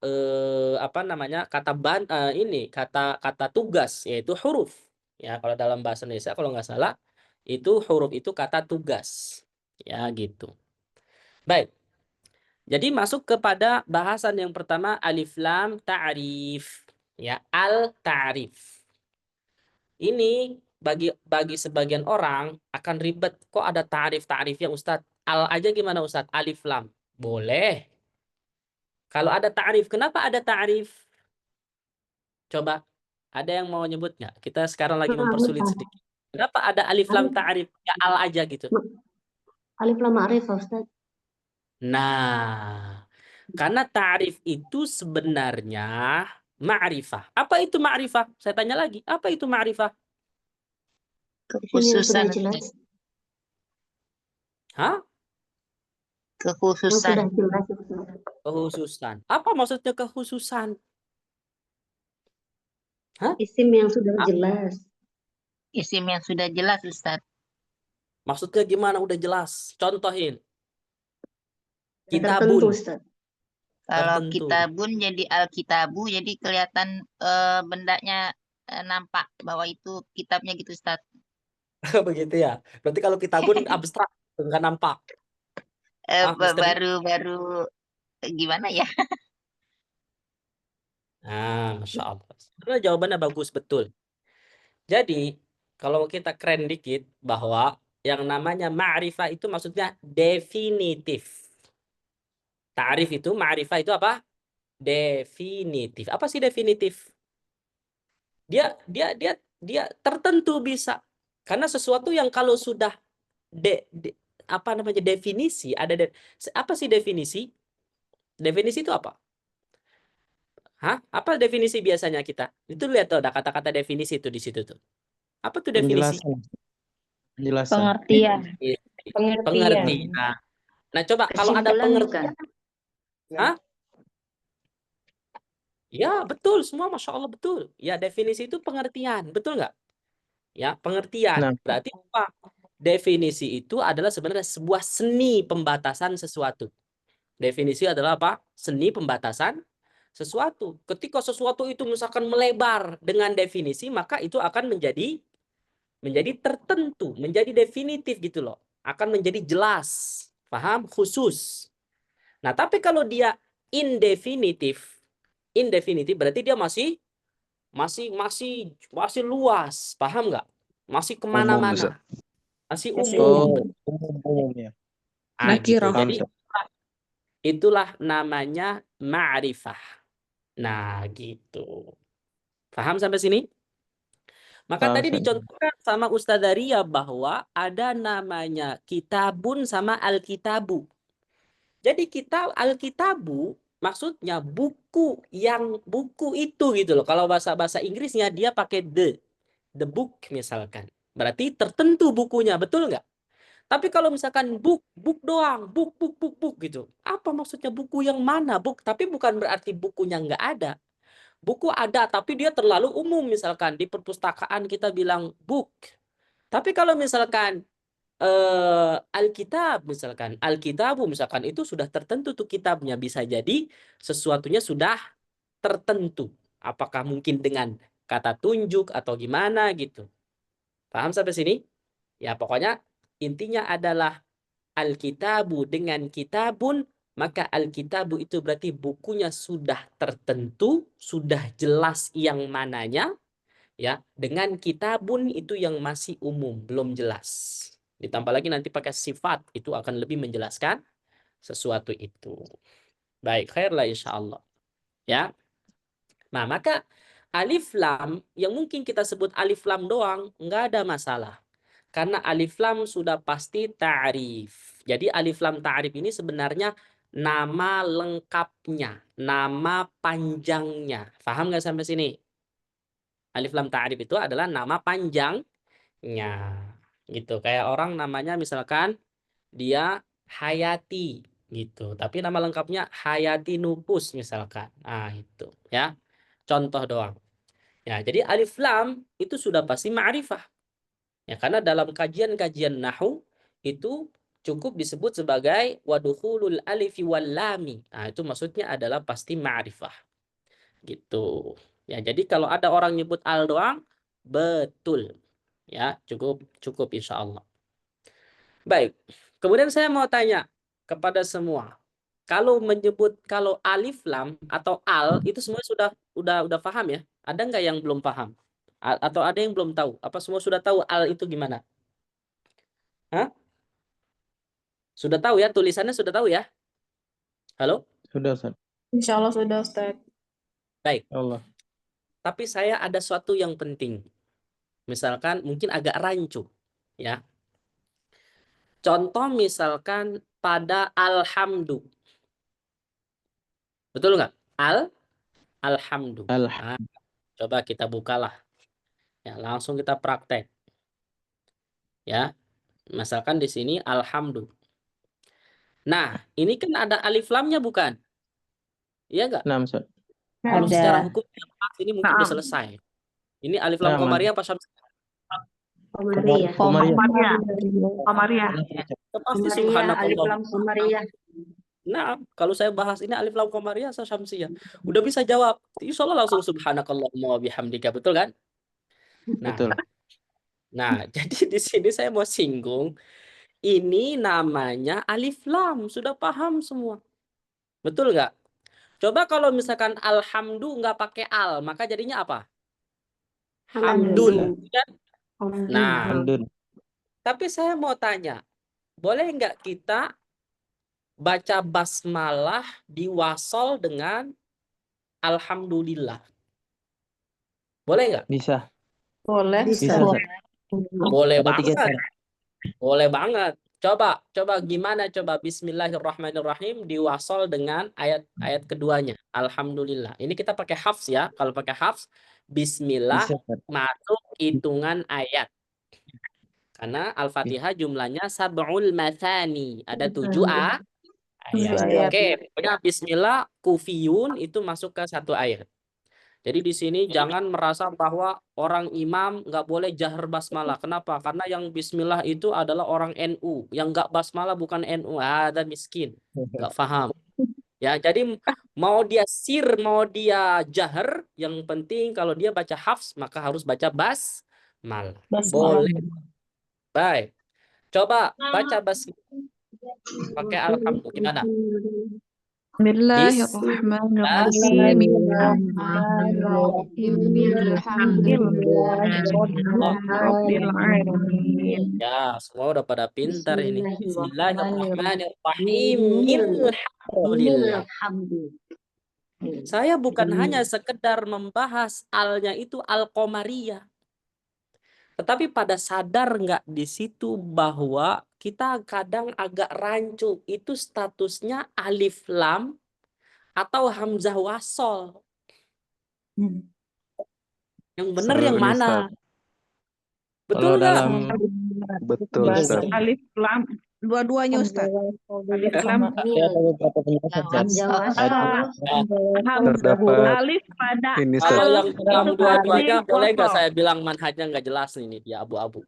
kata tugas yaitu huruf. Ya, kalau dalam bahasa Indonesia kalau nggak salah itu huruf itu kata tugas. Ya, gitu. Baik. Jadi masuk kepada bahasan yang pertama alif lam ta'rif. Ya, al-ta'rif. Ini bagi sebagian orang akan ribet. Kok ada ta'rif yang Ustadz? Al aja gimana Ustadz? Alif lam. Boleh. Kalau ada ta'rif, kenapa ada ta'rif? Coba, ada yang mau nyebut nggak? Kita sekarang lagi mempersulit sedikit. Kenapa ada alif lam ta'rif? Ya al aja gitu. Alif lam ma'rif Ustaz. Nah, karena ta'rif itu sebenarnya ma'rifah. Apa itu ma'rifah? Saya tanya lagi. Apa itu ma'rifah? Kekhususan jelas. Hah? Kekhususan. Kekhususan. Apa maksudnya kekhususan? Hah? Isim yang sudah jelas. Isim yang sudah jelas, Ustaz. Maksudnya gimana? Udah jelas. Contohin. Tertentu, Kitabun. Ustaz. Kalau Tertentu. kitabun jadi alkitabu, jadi kelihatan bendanya nampak bahwa itu kitabnya gitu, Ustaz. Begitu ya. Berarti kalau kitabun abstrak, nggak nampak. Baru gimana ya? Masya Allah. Sebenarnya jawabannya bagus, betul. Jadi, kalau kita keren dikit, bahwa yang namanya ma'rifah itu maksudnya definitif. Ta'rif itu, ma'rifah itu apa? Definitif. Apa sih definitif? Dia tertentu bisa. Karena sesuatu yang kalau sudah definisi, apa sih definisi? Definisi itu apa? Hah? Apa definisi biasanya kita? Itu lihat tuh ada kata-kata definisi itu di situ tuh. Apa tuh definisi? Penjelasan. Pengertian. Pengertian. Nah, coba kalau ada pengertian. Hah? Ya, betul. Semua Masya Allah betul. Ya, definisi itu pengertian. Betul nggak? Ya, pengertian. Nah, Berarti apa? Definisi itu adalah sebenarnya sebuah seni pembatasan sesuatu. Definisi adalah apa? Seni pembatasan sesuatu. Ketika sesuatu itu misalkan melebar dengan definisi, maka itu akan menjadi tertentu, menjadi definitif gitu loh. Akan menjadi jelas, paham, khusus. Nah, tapi kalau dia indefinitif berarti dia masih luas, paham nggak? Masih Umum, Ustaz. kemana-mana, masih Masih umum. umum ya. Ah, gitu. Nakirah. Jadi itulah namanya ma'rifah. Nah, gitu. Paham sampai sini? Maka Paham, tadi Ustaz. dicontohkan sama Ustadzah Ria bahwa ada namanya kitabun sama alkitabu. Jadi alkitabu maksudnya buku itu gitu loh. Kalau bahasa Inggrisnya dia pakai the book misalkan. Berarti tertentu bukunya, betul nggak? Tapi kalau misalkan book doang, book gitu. Apa maksudnya buku yang mana book? Tapi bukan berarti bukunya nggak ada. Buku ada, tapi dia terlalu umum. Misalkan di perpustakaan kita bilang book. Tapi kalau misalkan Alkitab misalkan, Alkitabu misalkan itu sudah tertentu tuh kitabnya. Bisa jadi sesuatunya sudah tertentu. Apakah mungkin dengan kata tunjuk atau gimana gitu. Paham sampai sini? Ya pokoknya intinya adalah Alkitabu dengan kitabun, maka Alkitabu itu berarti bukunya sudah tertentu, sudah jelas yang mananya, ya. Dengan kitabun itu yang masih umum, belum jelas. Ditambah lagi nanti pakai sifat, itu akan lebih menjelaskan sesuatu itu. Baik, khairlah insya Allah. Ya. Nah, maka alif lam yang mungkin kita sebut alif lam doang, nggak ada masalah. Karena alif lam sudah pasti ta'rif. Jadi alif lam ta'rif ini sebenarnya nama lengkapnya, nama panjangnya. Paham nggak sampai sini? Alif lam ta'rif itu adalah nama panjangnya. Gitu. Kayak orang namanya misalkan dia Hayati gitu. Tapi nama lengkapnya Hayati Nupus misalkan. Nah, itu ya. Contoh doang. Ya, jadi alif lam itu sudah pasti ma'rifah. Ya, karena dalam kajian-kajian nahwu itu cukup disebut sebagai wadukhulul alifi wal lami. Nah, itu maksudnya adalah pasti ma'rifah. Gitu. Ya, jadi kalau ada orang nyebut al doang, betul. Ya, cukup insya Allah. Baik. Kemudian saya mau tanya kepada semua. Kalau alif lam atau al itu semua udah paham ya? Ada nggak yang belum paham? Atau ada yang belum tahu? Apa semua sudah tahu al itu gimana? Hah? Sudah tahu ya? Tulisannya sudah tahu ya? Halo? Sudah, Ustaz. Insya Allah sudah, Ustaz. Baik. Allah. Tapi saya ada suatu yang penting. Misalkan mungkin agak rancu. Ya. Contoh misalkan pada alhamdu. Betul nggak? Alhamdu. Nah, coba kita bukalah. Ya, langsung kita praktek. Ya. Misalkan di sini alhamdu. Nah, ini kan ada alif lamnya bukan? Iya nggak? Nah, Ustaz. Kalau Ada. secara hukum ini mungkin udah Naam. selesai. Ini alif lam Nah, komariah apa syamsiah? Komariah. Komariah. Komariah. Pasti Komariah, alif subhanallah. lam komariah. Nah, kalau saya bahas ini alif lam komariah atau syamsiah, udah bisa jawab. Insya Allah langsung subhanakallahumma wa bihamdika, betul kan? Nah, Betul. jadi di sini saya mau singgung, ini namanya alif lam, sudah paham semua. Betul nggak? Coba kalau misalkan alhamdu nggak pakai al, maka jadinya apa? Hamdun. Kan? Nah, Hamdun. tapi saya mau tanya, boleh nggak kita baca basmalah diwasol dengan alhamdulillah? Boleh nggak? Bisa. Boleh. Bisa, Ustaz. Boleh Ada 3 banget. cara. Boleh banget. Coba gimana coba bismillahirrahmanirrahim diwasol dengan ayat keduanya. Alhamdulillah. Ini kita pakai hafs ya. Kalau pakai hafs, bismillah Bisa, Ustaz. masuk hitungan ayat. Karena Al-Fatihah jumlahnya sab'ul mathani. Ada 7 ayat. ayat. Oke, pokoknya bismillah kufiyun itu masuk ke 1 ayat. Jadi di sini jangan merasa bahwa orang imam nggak boleh jahar basmalah. Kenapa? Karena yang bismillah itu adalah orang NU. Yang nggak basmalah bukan NU. Ada miskin. Nggak paham. Ya, jadi mau dia sir, mau dia jahar, yang penting kalau dia baca hafs, maka harus baca basmalah. Basmalah. Boleh. Baik. Coba baca basmalah pakai alhamdulillah. Gimana? Bismillahirrahmanirrahim. Rabbil alamin. Ya, semua udah pada pintar ini. Bismillahirrahmanirrahim. Alhamdulillah. Saya bukan hanya sekedar membahas alnya itu al-qamariyah. Tetapi pada sadar nggak di situ bahwa kita kadang agak rancu. Itu statusnya alif lam atau hamzah wasol. Yang benar Seru yang nih, mana? Ustaz. Betul Kalau nggak? dalam Betul, bahasa Ustaz. Alif lam dua-duanya Ustaz. Alif lam ada beberapa penjelasan, Ustaz. Hamzah Terdapat alif pada ini, Kalau Ustaz. yang bilang itu dua-duanya pasti boleh nggak wasol. saya bilang manhajnya nggak jelas ini dia abu-abu.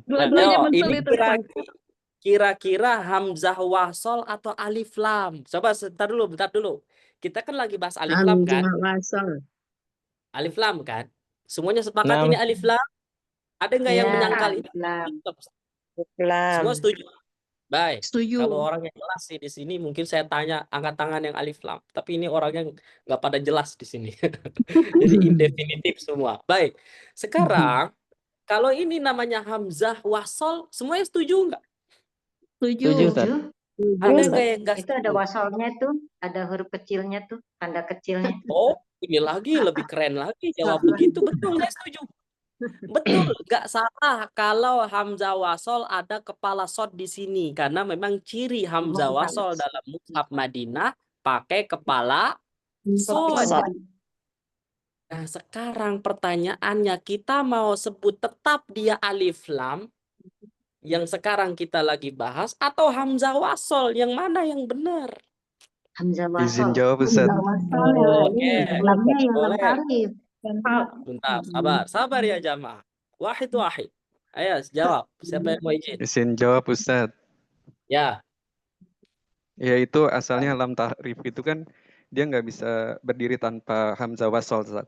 Dua-duanya Ayo, betul ini itu Ustaz. kira-kira hamzah wasol atau alif lam? Coba bentar dulu. Kita kan lagi bahas alif lam kan? Alif lam kan? Semuanya sepakat Nah, ini alif lam? Ada nggak yang Ya, menyangkal alif itu? lam. Semua setuju? Baik. Setuju. Kalau orangnya jelas sih di sini, mungkin saya tanya angkat tangan yang alif lam. Tapi ini orangnya nggak pada jelas di sini. Jadi indefinitif semua. Baik. Sekarang kalau ini namanya hamzah wasol, semuanya setuju nggak? setuju, Ustaz. Ada nggak yang nggak Itu ada setuju? wasolnya tuh, ada huruf kecilnya tuh, tanda kecilnya. Oh, ini lagi lebih keren lagi jawab begitu. Betul, saya setuju. Betul, nggak salah kalau hamzah wasol ada kepala sod di sini karena memang ciri hamzah wasol dalam mushaf Madinah pakai kepala sod. Nah, sekarang pertanyaannya kita mau sebut tetap dia alif lam yang sekarang kita lagi bahas atau hamzah wasol, yang mana yang benar? Hamzah Izin wasol. jawab, Ustaz. Oke, Lamnya yang boleh. alif. Bentar, sabar ya jamaah. Wahid. Ayo jawab. Siapa yang mau izin? Izin jawab, Ustaz. Ya, Yaitu asalnya lam ta'rif itu kan dia nggak bisa berdiri tanpa hamzah wasol, Ustaz.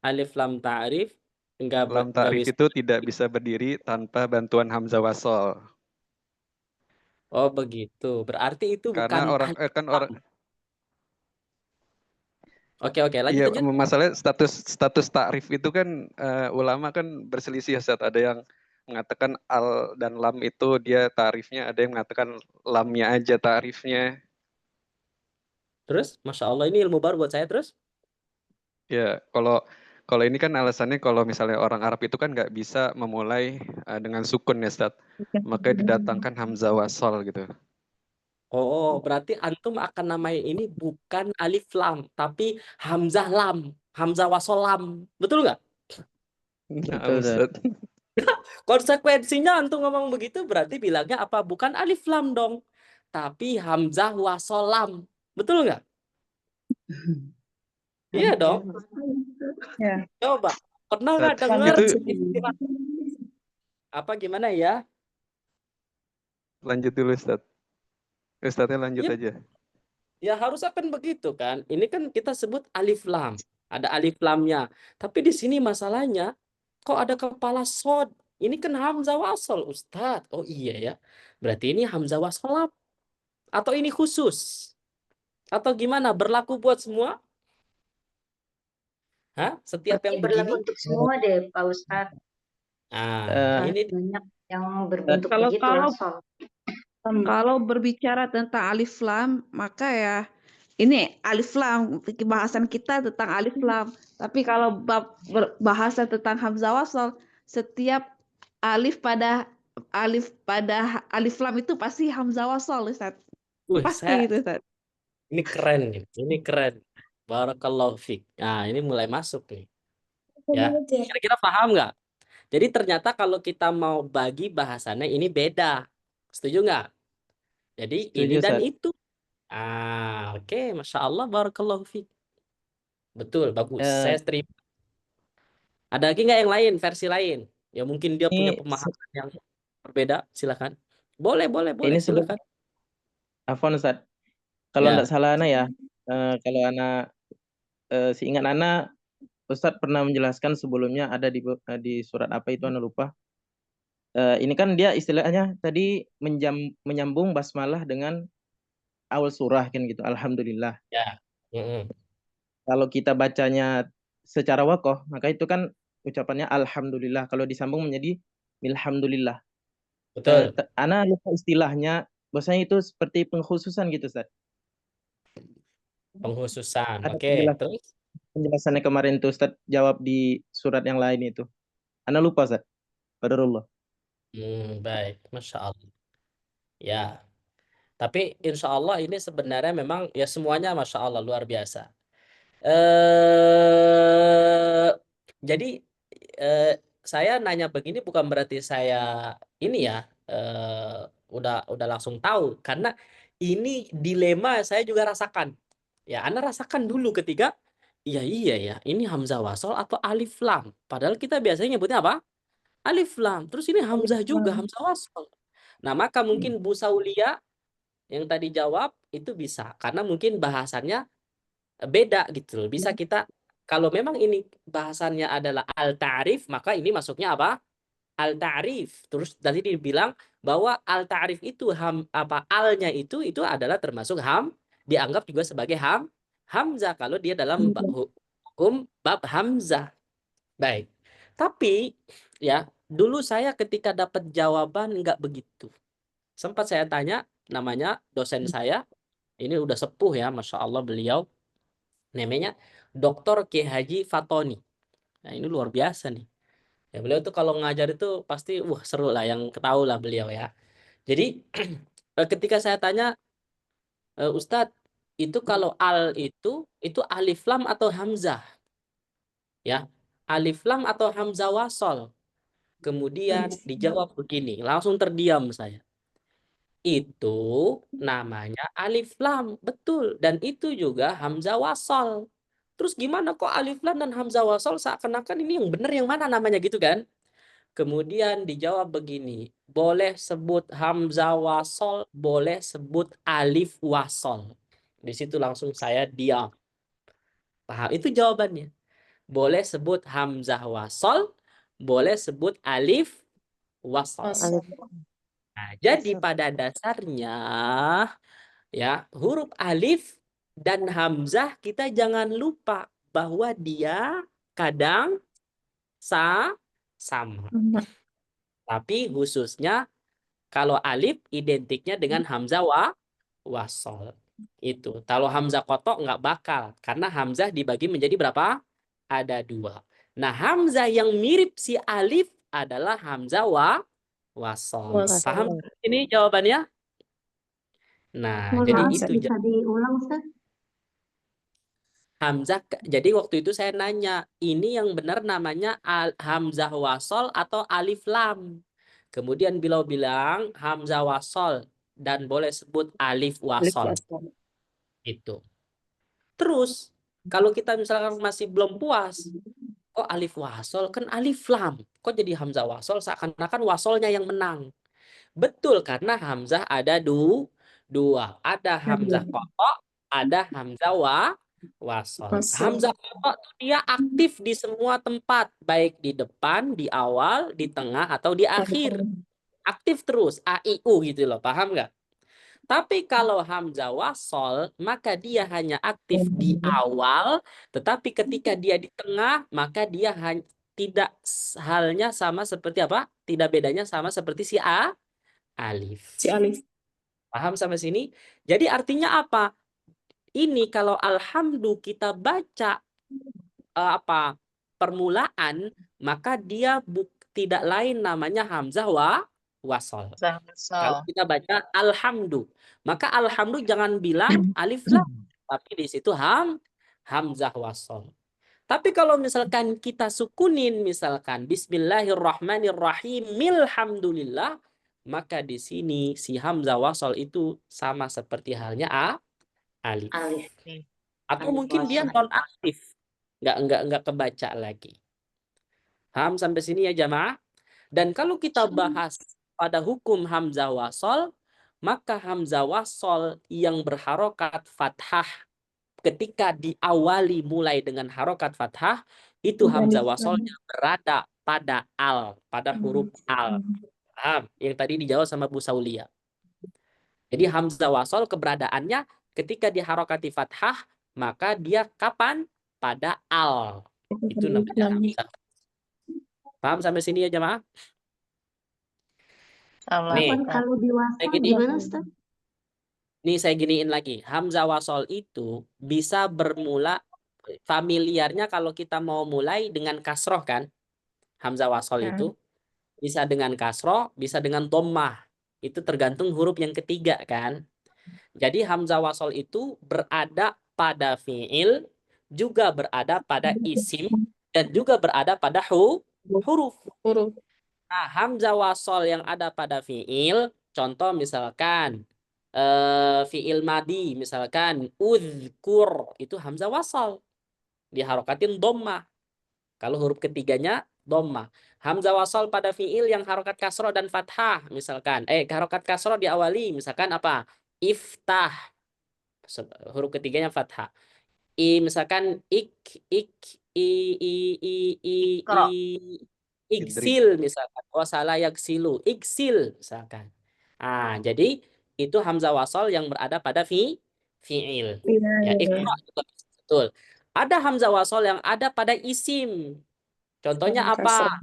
alif lam ta'rif enggak Lam ta'rif bisa. itu tidak bisa berdiri tanpa bantuan hamzah wasol. Oh, begitu. Berarti itu Karena bukan orang alif kan lam. orang Oke, lanjut. iya, masalah status ta'rif itu kan ulama kan berselisih, Ustaz. Ada yang mengatakan al dan lam itu dia ta'rifnya, ada yang mengatakan lamnya aja ta'rifnya. Terus, Masya Allah, ini ilmu baru buat saya terus. Ya, kalau ini kan alasannya kalau misalnya orang Arab itu kan nggak bisa memulai dengan sukun ya, Ustaz. Makanya didatangkan hamzah wasol gitu. Oh, berarti antum akan namain ini bukan alif lam, tapi hamzah lam, hamzah wasol lam. Betul nggak? Nah, Betul, Ustaz. Ustaz. Konsekuensinya antum ngomong begitu berarti bilangnya apa? Bukan alif lam dong, tapi hamzah wasol lam. Betul nggak? Iya dong. Ya. Coba, pernah nggak Ustaz, dengar itu istilah apa gimana ya? lanjut dulu, Ustaz. Ustaznya lanjut Iya, aja. ya harus akan begitu kan. Ini kan kita sebut alif lam. Ada alif lamnya. Tapi di sini masalahnya kok ada kepala sod. Ini kan hamzah wasol, Ustadz. Oh iya ya. Berarti ini hamzah wasol lam. Atau ini khusus? Atau gimana? Berlaku buat semua? Hah? Setiap yang Berlaku begini? untuk semua deh, Pak Ustadz. Nah, ini Banyak yang berbentuk Kalau- begitu kalau- wasol. Kalau berbicara tentang alif lam, maka ya ini alif lam, bahasan kita tentang alif lam. Tapi kalau bahasan tentang hamzah wasol, setiap alif pada alif lam itu pasti hamzah wasol, Ustaz. Wih, Pasti itu, Ustaz. ini keren nih. Ini keren. Barakallahu fiik. Nah, ini mulai masuk nih. Ya, kira-kira paham nggak? Jadi ternyata kalau kita mau bagi bahasannya ini beda. Setuju nggak? Jadi Setuju, ini dan Ustaz. itu. Oke. Masya Allah, barakallahu fiik. Betul, bagus. Eh, Saya terima. Ada lagi nggak yang lain, versi lain? Ya mungkin dia punya ini pemahaman yang berbeda. Silakan. Boleh, ini sebelum silakan. Afwan Ustaz. Kalau Ya, enggak salah Ana ya, kalau Ana seingat Ana Ustadz pernah menjelaskan sebelumnya ada di surat apa itu Ana lupa. Ini kan dia istilahnya tadi menyambung basmalah dengan awal surah kan gitu. Alhamdulillah. ya. Mm-mm. Kalau kita bacanya secara wakoh, maka itu kan ucapannya alhamdulillah. Kalau disambung menjadi alhamdulillah. Betul. Ana lupa istilahnya, bahwasanya itu seperti pengkhususan gitu, Ustaz. Pengkhususan. Ada Oke, terus? penjelasannya kemarin tuh Ustaz jawab di surat yang lain itu. Ana lupa, Ustaz. Qadarullah. Baik. Masya Allah. Ya, tapi insya Allah ini sebenarnya memang ya semuanya Masya Allah luar biasa. Jadi saya nanya begini bukan berarti saya ini ya udah langsung tahu karena ini dilema saya juga rasakan. Ya, Anda rasakan dulu ketika iya ya, ini hamzah wasol atau alif lam. Padahal kita biasanya nyebutnya apa? Alif lam. Terus ini hamzah juga, hamzah wasol. Nah, maka mungkin Bu Saulia yang tadi jawab itu bisa karena mungkin bahasannya beda gitu loh. Bisa kita kalau memang ini bahasannya adalah al-ta'rif, maka ini masuknya apa? Al-ta'rif. Terus tadi dibilang bahwa al-ta'rif itu apa alnya itu adalah termasuk dianggap juga sebagai hamzah kalau dia dalam hukum bab hamzah. Baik. Tapi ya, dulu saya ketika dapat jawaban nggak begitu. Sempat saya tanya namanya dosen saya, ini udah sepuh ya, Masya Allah beliau. Namanya Dr. Ki Haji Fatoni. Nah, ini luar biasa nih. Ya, beliau tuh kalau ngajar itu pasti seru lah yang ketahui lah beliau ya. Jadi ketika saya tanya Ustadz, itu kalau al itu alif lam atau hamzah? Ya. Alif lam atau hamzah wasol? Kemudian dijawab begini, langsung terdiam saya. Itu namanya alif lam, betul. Dan itu juga hamzah wasol. Terus gimana kok alif lam dan hamzah wasol seakan-akan ini yang benar yang mana namanya gitu kan? Kemudian dijawab begini, boleh sebut hamzah wasol, boleh sebut alif wasol. Di situ langsung saya diam. Paham? Itu jawabannya. Boleh sebut hamzah wasol, boleh sebut alif wasol. Nah, jadi pada dasarnya ya, huruf alif dan hamzah kita jangan lupa bahwa dia kadang sama. Tapi khususnya kalau alif identiknya dengan hamzah wasol. Itu. Kalau hamzah kotok nggak bakal. Karena hamzah dibagi menjadi berapa? Ada 2. Nah, hamzah yang mirip si alif adalah hamzah wasol. Paham ini jawabannya? Nah, jadi itu bisa diulang Ustaz? hamzah. Jadi waktu itu saya nanya, ini yang benar namanya hamzah wasol atau alif lam? Kemudian beliau bilang hamzah wasol dan boleh sebut alif wasol. Itu. Terus kalau kita misalkan masih belum puas, kok alif wasol kan alif lam, kok jadi hamzah wasol seakan-akan wasolnya yang menang. Betul karena hamzah ada dua, ada hamzah kotok, ada hamzah wasol. Hamzah kotok dia aktif di semua tempat, baik di depan, di awal, di tengah atau di akhir. Aktif terus, a i u gitu loh, paham nggak? Tapi kalau hamzah wasol, maka dia hanya aktif di awal, tetapi ketika dia di tengah, maka dia tidak halnya sama seperti apa? Tidak bedanya sama seperti si alif. Si alif. Paham sampai sini? Jadi artinya apa? Ini kalau alhamdu kita baca permulaan, maka dia tidak lain namanya hamzah wasol. Kalau kita baca alhamdu, maka alhamdu jangan bilang alif lam, tapi di situ hamzah wasol. Tapi kalau misalkan kita sukunin, misalkan bismillahirrahmanirrahim, milhamdulillah, maka di sini si hamzah wasol itu sama seperti halnya alif. Atau mungkin dia non aktif. nggak kebaca lagi. Paham sampai sini ya jamaah? Dan kalau kita bahas pada hukum hamzah wasol, maka hamzah wasol yang berharokat fathah ketika diawali mulai dengan harokat fathah, itu hamzah wasolnya berada pada al, pada huruf al. Paham? Yang tadi dijawab sama Bu Saulia. Jadi hamzah wasol keberadaannya ketika diharokati fathah, maka dia kapan? Pada al. Itu namanya hamzah. Paham sampai sini ya jemaah? Allah. Nih, Afwan, kalau di saya WhatsApp gini, gimana Ustaz? nih saya giniin lagi. Hamzah wasol itu bisa bermula familiarnya kalau kita mau mulai dengan kasroh kan. Hamzah wasol itu bisa dengan kasroh, bisa dengan dhammah. Itu tergantung huruf yang ketiga kan. Jadi hamzah wasol itu berada pada fiil, juga berada pada isim, dan juga berada pada huruf. Nah, hamzah wasol yang ada pada fiil, contoh misalkan fiil madi, misalkan uzkur, itu hamzah wasol. Diharokatin dhammah. Kalau huruf ketiganya dhammah. Hamzah wasol pada fiil yang harokat kasroh dan fathah, misalkan. Harokat kasroh diawali, misalkan apa? Iftah. Huruf ketiganya fathah. Misalkan ik, i, Iqra. iksil misalkan. Wasala yaksilu, iksil misalkan. Jadi itu hamzah wasol yang berada pada fiil. Ya, iqra juga betul. Ada hamzah wasol yang ada pada isim. Contohnya apa?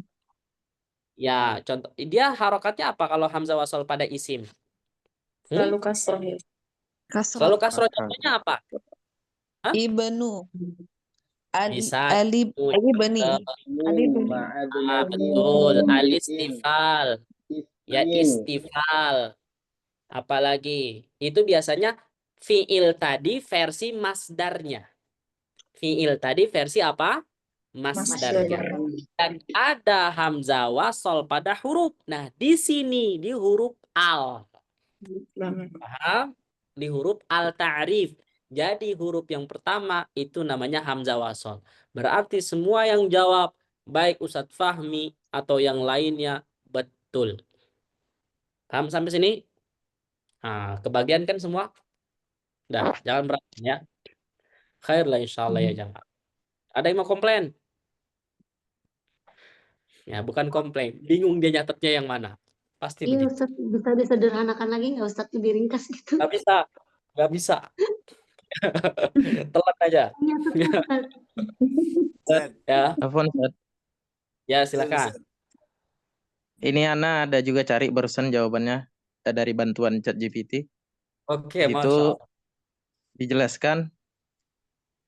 Ya, contoh dia harokatnya apa kalau hamzah wasol pada isim? Selalu Kasroh. Selalu kasroh. Contohnya apa? Hah? Ibnu. Bisa Ali bani. betul. Alistifal. Ya, istifal. Apalagi itu biasanya fiil tadi versi masdarnya. Fiil tadi versi apa? Masdarnya. Dan ada hamzah wasol pada huruf. Nah, di sini di huruf al. Paham? Di huruf al-ta'rif. Jadi huruf yang pertama itu namanya hamzah wasol. Berarti semua yang jawab, baik Ustadz Fahmi atau yang lainnya, betul. Paham sampai sini? Kebagian kan semua? Dah, jangan berantem ya. Khair lah insya Allah ya jangan. Ada yang mau komplain? Ya, bukan komplain. Bingung dia nyatetnya yang mana. Pasti Iya begitu. Ustaz, bisa disederhanakan lagi nggak Ustaz, lebih ringkas gitu? Nggak bisa. Nggak bisa. Telat aja. Nyatetnya Ustaz. Ya, Afwan, Ustaz. ya silakan. Ini Ana ada juga cari barusan jawabannya dari bantuan ChatGPT. Oke, Di Masya situ Allah. dijelaskan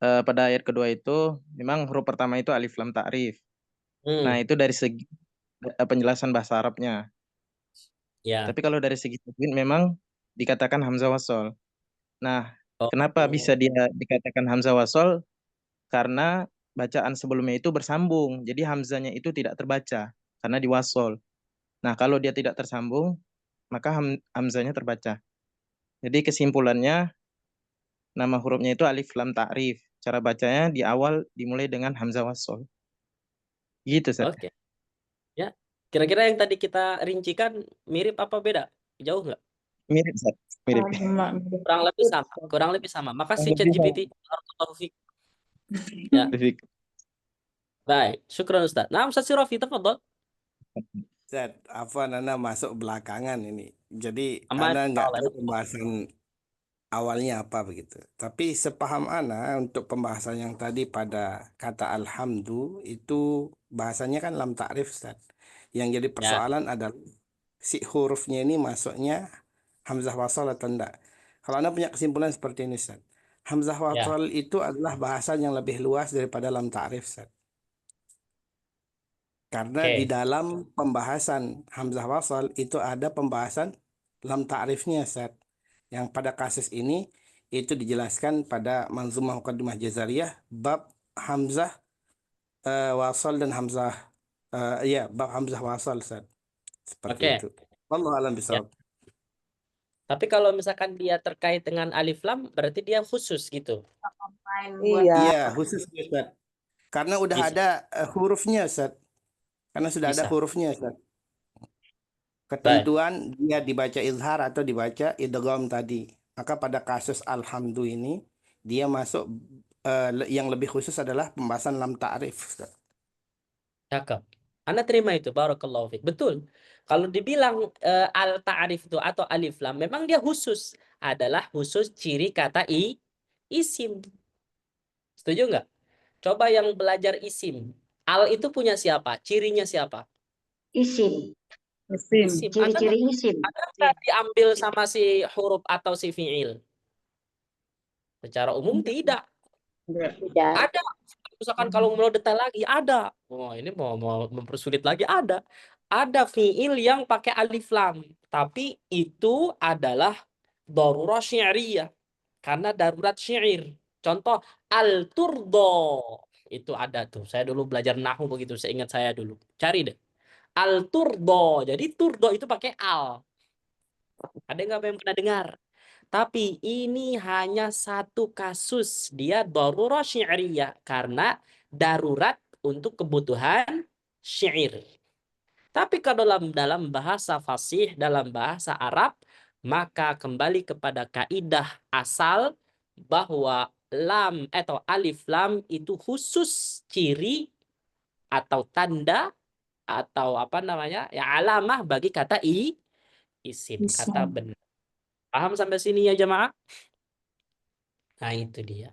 pada ayat kedua itu memang huruf pertama itu alif lam ta'rif. Nah, itu dari segi penjelasan bahasa Arabnya. Ya. Tapi kalau dari segi tajwid memang dikatakan hamzah wasol. Nah, kenapa bisa dia dikatakan hamzah wasol? Karena bacaan sebelumnya itu bersambung. Jadi hamzahnya itu tidak terbaca karena diwasol. Nah, kalau dia tidak tersambung, maka hamzahnya terbaca. Jadi kesimpulannya nama hurufnya itu alif lam ta'rif. Cara bacanya di awal dimulai dengan hamzah wasol. Gitu, Ustaz. Oke. Ya. Kira-kira yang tadi kita rincikan mirip apa beda? Jauh nggak? Mirip, Ustaz. Mirip. Kurang lebih sama. Kurang lebih sama. Makasih ChatGPT. Barakallahu fiik. Ya. Baik. Syukran Ustaz. Nah, Ustaz Sirafi, tafadhol. Ustaz, Afwan, Anda masuk belakangan ini. Jadi Aman, Anda nggak insya tahu Allah. pembahasan awalnya apa begitu. Tapi sepaham Ana untuk pembahasan yang tadi pada kata alhamdu itu bahasanya kan lam ta'rif, Ustaz. Yang jadi persoalan adalah si hurufnya ini masuknya hamzah wasal atau enggak. Kalau Anda punya kesimpulan seperti ini, Ustaz. Hamzah wasal itu adalah bahasa yang lebih luas daripada lam ta'rif, Ustaz. Karena di dalam pembahasan hamzah wasal itu ada pembahasan lam ta'rifnya, Ustaz. Yang pada kasus ini itu dijelaskan pada Manzumah Muqaddimah Jazariyah bab hamzah wasal dan hamzah bab hamzah wasal, Ustaz. Seperti itu. Wallahu a'lam bishawab. Tapi kalau misalkan dia terkait dengan alif lam berarti dia khusus gitu. Iya, khusus, Ustaz. Karena udah Bisa. ada hurufnya, Ustaz. Karena sudah ada Bisa. hurufnya, Ustaz. Baik. Ketentuan dia dibaca izhar atau dibaca idgham tadi. Maka pada kasus alhamdu ini dia masuk yang lebih khusus adalah pembahasan lam ta'rif, Ustaz. Cakep. Anda terima itu, barakallahu fiik. Betul. Kalau dibilang al-ta'rif itu atau alif lam, memang dia khusus. Adalah khusus ciri kata isim. Setuju nggak? Coba yang belajar isim. Al itu punya siapa? Cirinya siapa? Isim. Isim. Ada Ciri-ciri isim. nggak diambil sama si huruf atau si fi'il? Secara umum tidak. Tidak. Ada. Misalkan kalau mau detail lagi, ada. Oh, ini mau mempersulit lagi, ada. Ada fi'il yang pakai alif lam. Tapi itu adalah darurah syi'riyah. Karena darurat syair. Contoh, al-turdo. Itu ada tuh. Saya dulu belajar nahwu begitu. Seingat saya dulu. Cari deh. Al-turdo. Jadi turdo itu pakai al. Ada nggak yang pernah dengar? Tapi ini hanya satu kasus. Dia darurah syi'riyah. Karena darurat untuk kebutuhan syair. Tapi kalau dalam bahasa fasih, dalam bahasa Arab, maka kembali kepada kaidah asal bahwa lam atau alif lam itu khusus ciri atau tanda atau apa namanya? Ya alamah bagi kata isim, kata benar. Paham sampai sini ya jemaah? Nah, itu dia.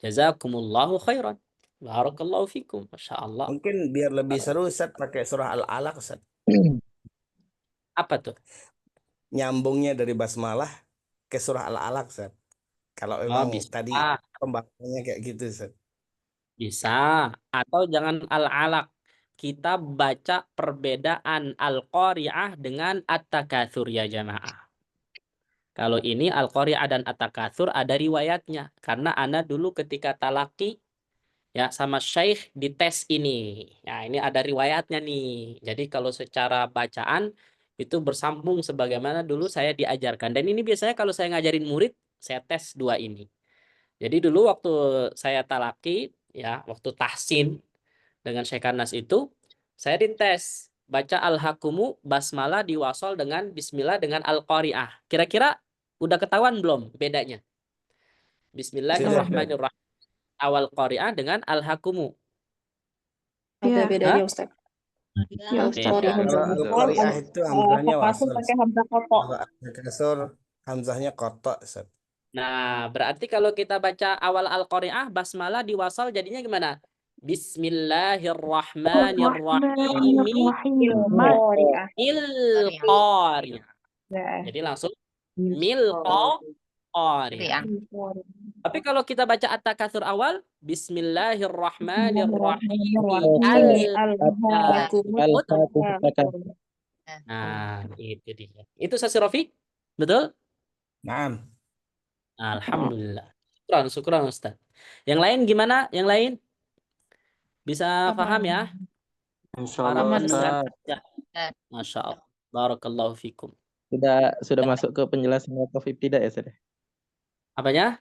Jazakumullahu khairan. Barakallahu fikum. Masya Allah. Mungkin biar lebih seru, Ustaz, pakai surah Al-Alaq, Ustaz. Apa tuh? Nyambungnya dari basmalah ke surah Al-Alaq, Ustaz. Kalau Oh, memang bisa. tadi pembahasannya kayak gitu, Ustaz. Bisa. Atau jangan al-alaq. Kita baca perbedaan al-qari'ah dengan at-takatsur ya jamaah. Kalau ini al-qari'ah dan at-takatsur ada riwayatnya. Karena ana dulu ketika talaki ya sama syekh di tes ini. Ya, ini ada riwayatnya nih. Jadi kalau secara bacaan itu bersambung sebagaimana dulu saya diajarkan. Dan ini biasanya kalau saya ngajarin murid, saya tes dua ini. Jadi dulu waktu saya talaki, ya waktu tahsin dengan Syekh Anas itu, saya dites baca al-hakumu basmalah diwasal dengan bismillah dengan al-qari'ah. Kira-kira udah ketahuan belum bedanya? Bismillahirrahmanirrahim. Awal qari'ah dengan al-hakumu. Iya. Ada bedanya, Hah? Ustaz. Ya, Al Beda. Qari Kalau Hamzah Al-Qari'ah itu hamzahnya Takatsur wasal. pakai hamzah kotok. Kalau Al-Kasur hamzahnya kotok, Ustaz. Nah, berarti kalau kita baca awal al-qari'ah basmalah diwasal jadinya gimana? Bismillahirrahmanirrahim. Qari'ah. Il-qari'ah. Ya. Jadi langsung qari'ah. Tapi kalau kita baca at-takatsur awal, Bismillahirrahmanirrahim. Nah, itu dia. Itu Sasi Rafiq? Betul? Naam. Alhamdulillah. Syukran Ustaz. Yang lain gimana? Yang lain? Bisa paham ya? Para Insyaallah, pendengar Ustaz. saja. Masya Allah. Barakallahu fikum. Sudah masuk ke penjelasan wakaf ibtidah ya, Ustaz? Apanya?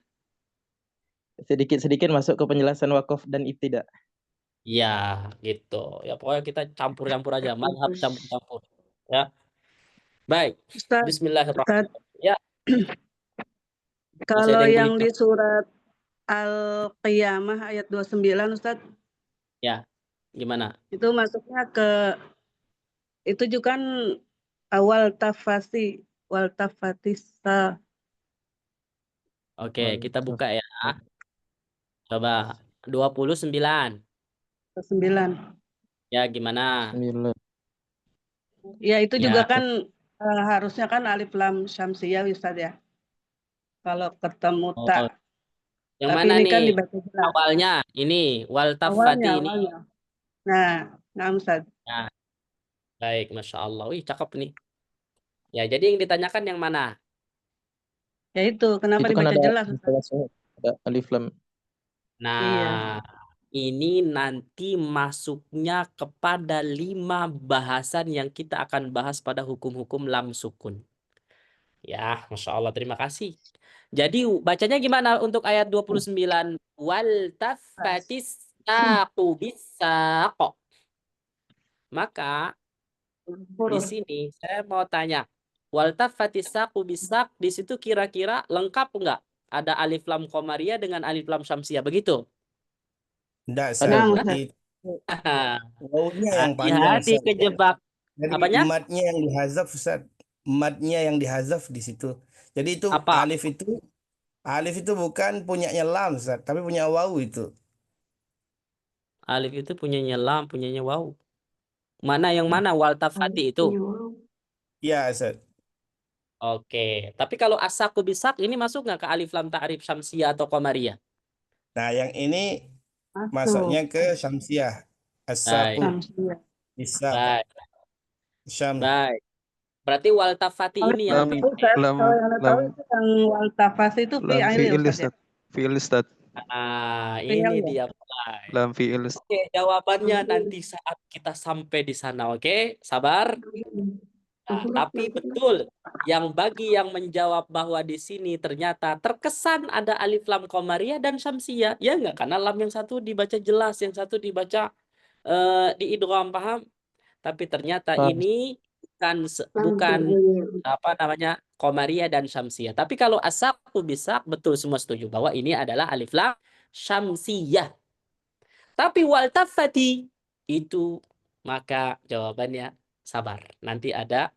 Sedikit-sedikit masuk ke penjelasan wakaf dan ibtidah. Ya, gitu. Ya pokoknya kita campur-campur aja, mazhab campur-campur. Ya. Baik. Ustaz, Bismillahirrahmanirrahim. Ya. kalau ada yang yang bunyi? di surat Al-Qiyamah ayat 29, Ustaz, Ya. Gimana? itu masuknya ke itu juga kan awal tafasi, wal tafatisa. Oke, kita buka ya. Coba 29. 9. Ya, gimana? Ya, itu Ya. juga kan harusnya kan alif lam syamsiyah, Ustaz ya. Kalau ketemu tak. Yang Tapi mana ini nih? kan dibaca jelas. Awalnya ini wal tafati ini. Awalnya. Nah, Ustaz. Nah, baik, Masya Allah. Wih, cakep nih. Ya, jadi yang ditanyakan yang mana? Ya itu, kenapa Itu kan dibaca ada jelas, Ustaz? ada alif lam. Nah, Iya. ini nanti masuknya kepada 5 bahasan yang kita akan bahas pada hukum-hukum lam sukun. Ya, Masya Allah, terima kasih. Jadi bacanya gimana untuk ayat 29? Wal tafatis saqu bisaq. Maka di Huruf. sini saya mau tanya, waltafati saqu bisaq, di situ kira-kira lengkap enggak? Ada alif lam qamariyah dengan alif lam syamsiyah, begitu? Enggak, Ustaz. Enggak, Betul kan? Ustaz. Wawunya yang panjang, Hati-hati Ustaz. kejebak. Jadi Apanya? matnya yang dihazaf, Ustaz. Matnya yang dihazaf di situ. Jadi itu Apa? alif itu bukan punyanya lam, Ustaz, tapi punya wawu itu. Alif itu punyanya lam, punyanya waw. Mana yang mana? Waltafati itu. Iya, Ustaz. Oke. Tapi kalau asaku bisak ini masuk nggak ke alif lam ta'rif syamsiyah atau qamariyah? Nah, yang ini Masuk. masuknya ke syamsiah. Baik. As-saqu Syamsiah. bisa Baik. syam. Baik. Berarti waltafati Kalau ini yang yang tahu, Ustaz, lam kalau yang tahu lam itu yang waltafas itu lam fi'il fi'il Ustaz ya. Ustaz. Fi'il Ustaz. Fi'il ini ya. dia mulai. Lam fi'il Ustaz. Oke, jawabannya nanti saat kita sampai di sana, oke? Sabar. Nah, tapi betul, bagi yang menjawab bahwa di sini ternyata terkesan ada alif lam qamariyah dan syamsiyah, ya enggak? Karena lam yang satu dibaca jelas, yang satu dibaca diidgham, paham? Tapi ternyata Paham. ini bukan apa namanya qamariyah dan syamsiyah. Tapi kalau asaku bisa, betul semua setuju bahwa ini adalah alif lam syamsiyah. Tapi waltafati itu, maka jawabannya sabar. Nanti ada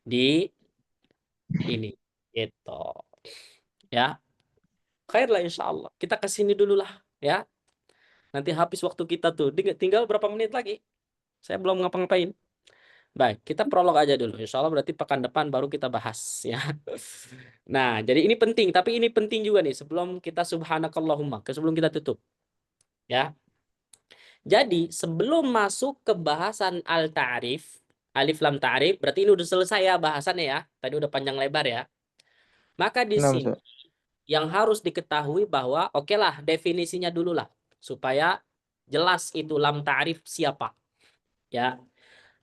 di ini gitu ya. Khairlah insya Allah. Kita kesini dulu lah ya. Nanti habis waktu kita tuh. Tinggal berapa menit lagi? Saya belum ngapa-ngapain. Baik, kita prolog aja dulu. Insya Allah berarti pekan depan baru kita bahas ya. Nah, jadi ini penting. Tapi ini penting juga nih sebelum kita subhanakallahumma. Sebelum kita tutup. Ya. Jadi sebelum masuk ke bahasan al-ta'rif, alif lam ta'rif, berarti ini udah selesai ya bahasannya ya. Tadi udah panjang lebar ya. Maka di Nah, sini Ustaz. yang harus diketahui bahwa oke lah definisinya dulu lah supaya jelas itu lam ta'rif siapa. Ya.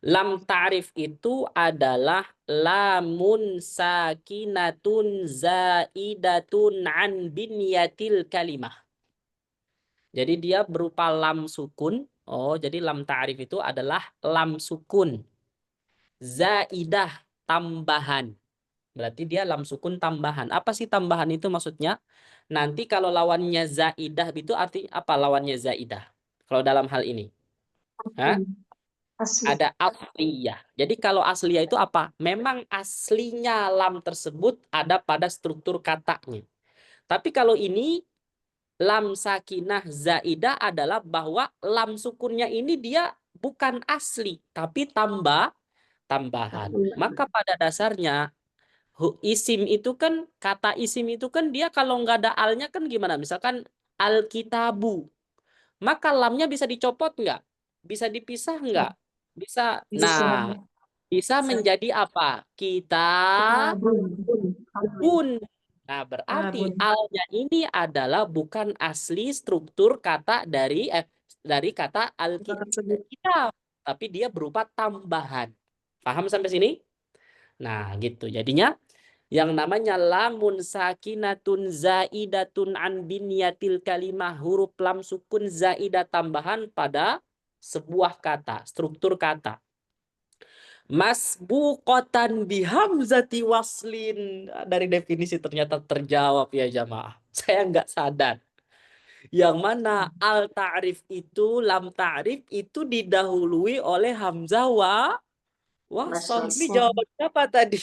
Lam ta'rif itu adalah lamun sakinatun zaidatun an binyatil kalimah. Jadi dia berupa lam sukun. Oh, jadi lam ta'rif itu adalah lam sukun. Zaidah, tambahan. Berarti dia lam sukun tambahan. Apa sih tambahan itu maksudnya? Nanti kalau lawannya zaidah itu arti apa lawannya zaidah? Kalau dalam hal ini. Hah? Ada asliyah. Jadi kalau asliyah itu apa? Memang aslinya lam tersebut ada pada struktur katanya. Tapi kalau ini lam sakinah zaidah adalah bahwa lam sukunnya ini dia bukan asli, tapi tambahan. Maka pada dasarnya isim itu kan, kata isim itu kan dia kalau nggak ada alnya kan gimana? Misalkan alkitabu. Maka lamnya bisa dicopot nggak? Bisa dipisah nggak? Bisa. Nah, bisa menjadi apa? Kitabun. Nah, berarti alnya ini adalah bukan asli struktur kata dari kata alkitab, tapi dia berupa tambahan. Paham sampai sini? Nah, gitu. Jadinya yang namanya lamun sakinatun zaidatun an binyatil kalimah, huruf lam sukun zaidah tambahan pada sebuah kata, struktur kata. Masbuqatan bihamzati waslin. Dari definisi ternyata terjawab ya jamaah. Saya nggak sadar. Yang mana al-ta'rif itu, lam ta'rif itu didahului oleh hamzah wasl. Ini jawaban siapa tadi?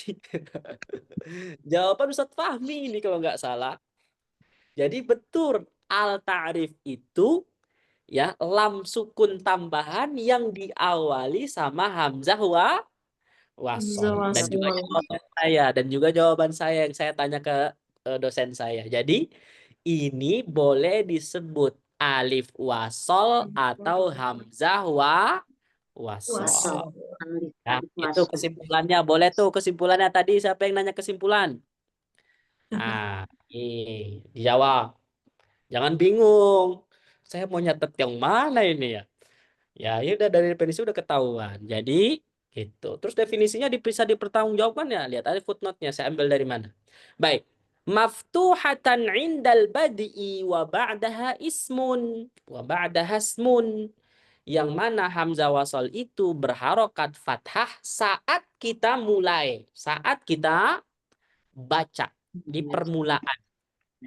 Jawaban Ustaz Fahmi ini kalau nggak salah. Jadi betul al-ta'rif itu ya lam sukun tambahan yang diawali sama hamzah wasl. Dan juga jawaban saya yang saya tanya ke dosen saya. Jadi ini boleh disebut alif wasl atau hamzah wasl. Nah, itu kesimpulannya. Boleh tuh kesimpulannya tadi. Siapa yang nanya kesimpulan? Nah, ini dijawab. Jangan bingung. Saya mau nyatet yang mana ini ya? Ya, udah dari definisi udah ketahuan. Jadi gitu. Terus definisinya bisa dipertanggungjawabkan ya. Lihat aja footnote-nya saya ambil dari mana. Baik. maftuhatan 'indal badi'i wa ba'daha ismun wa ba'daha ismun, yang mana hamzah wasal itu berharokat fathah saat kita mulai, saat kita baca di permulaan,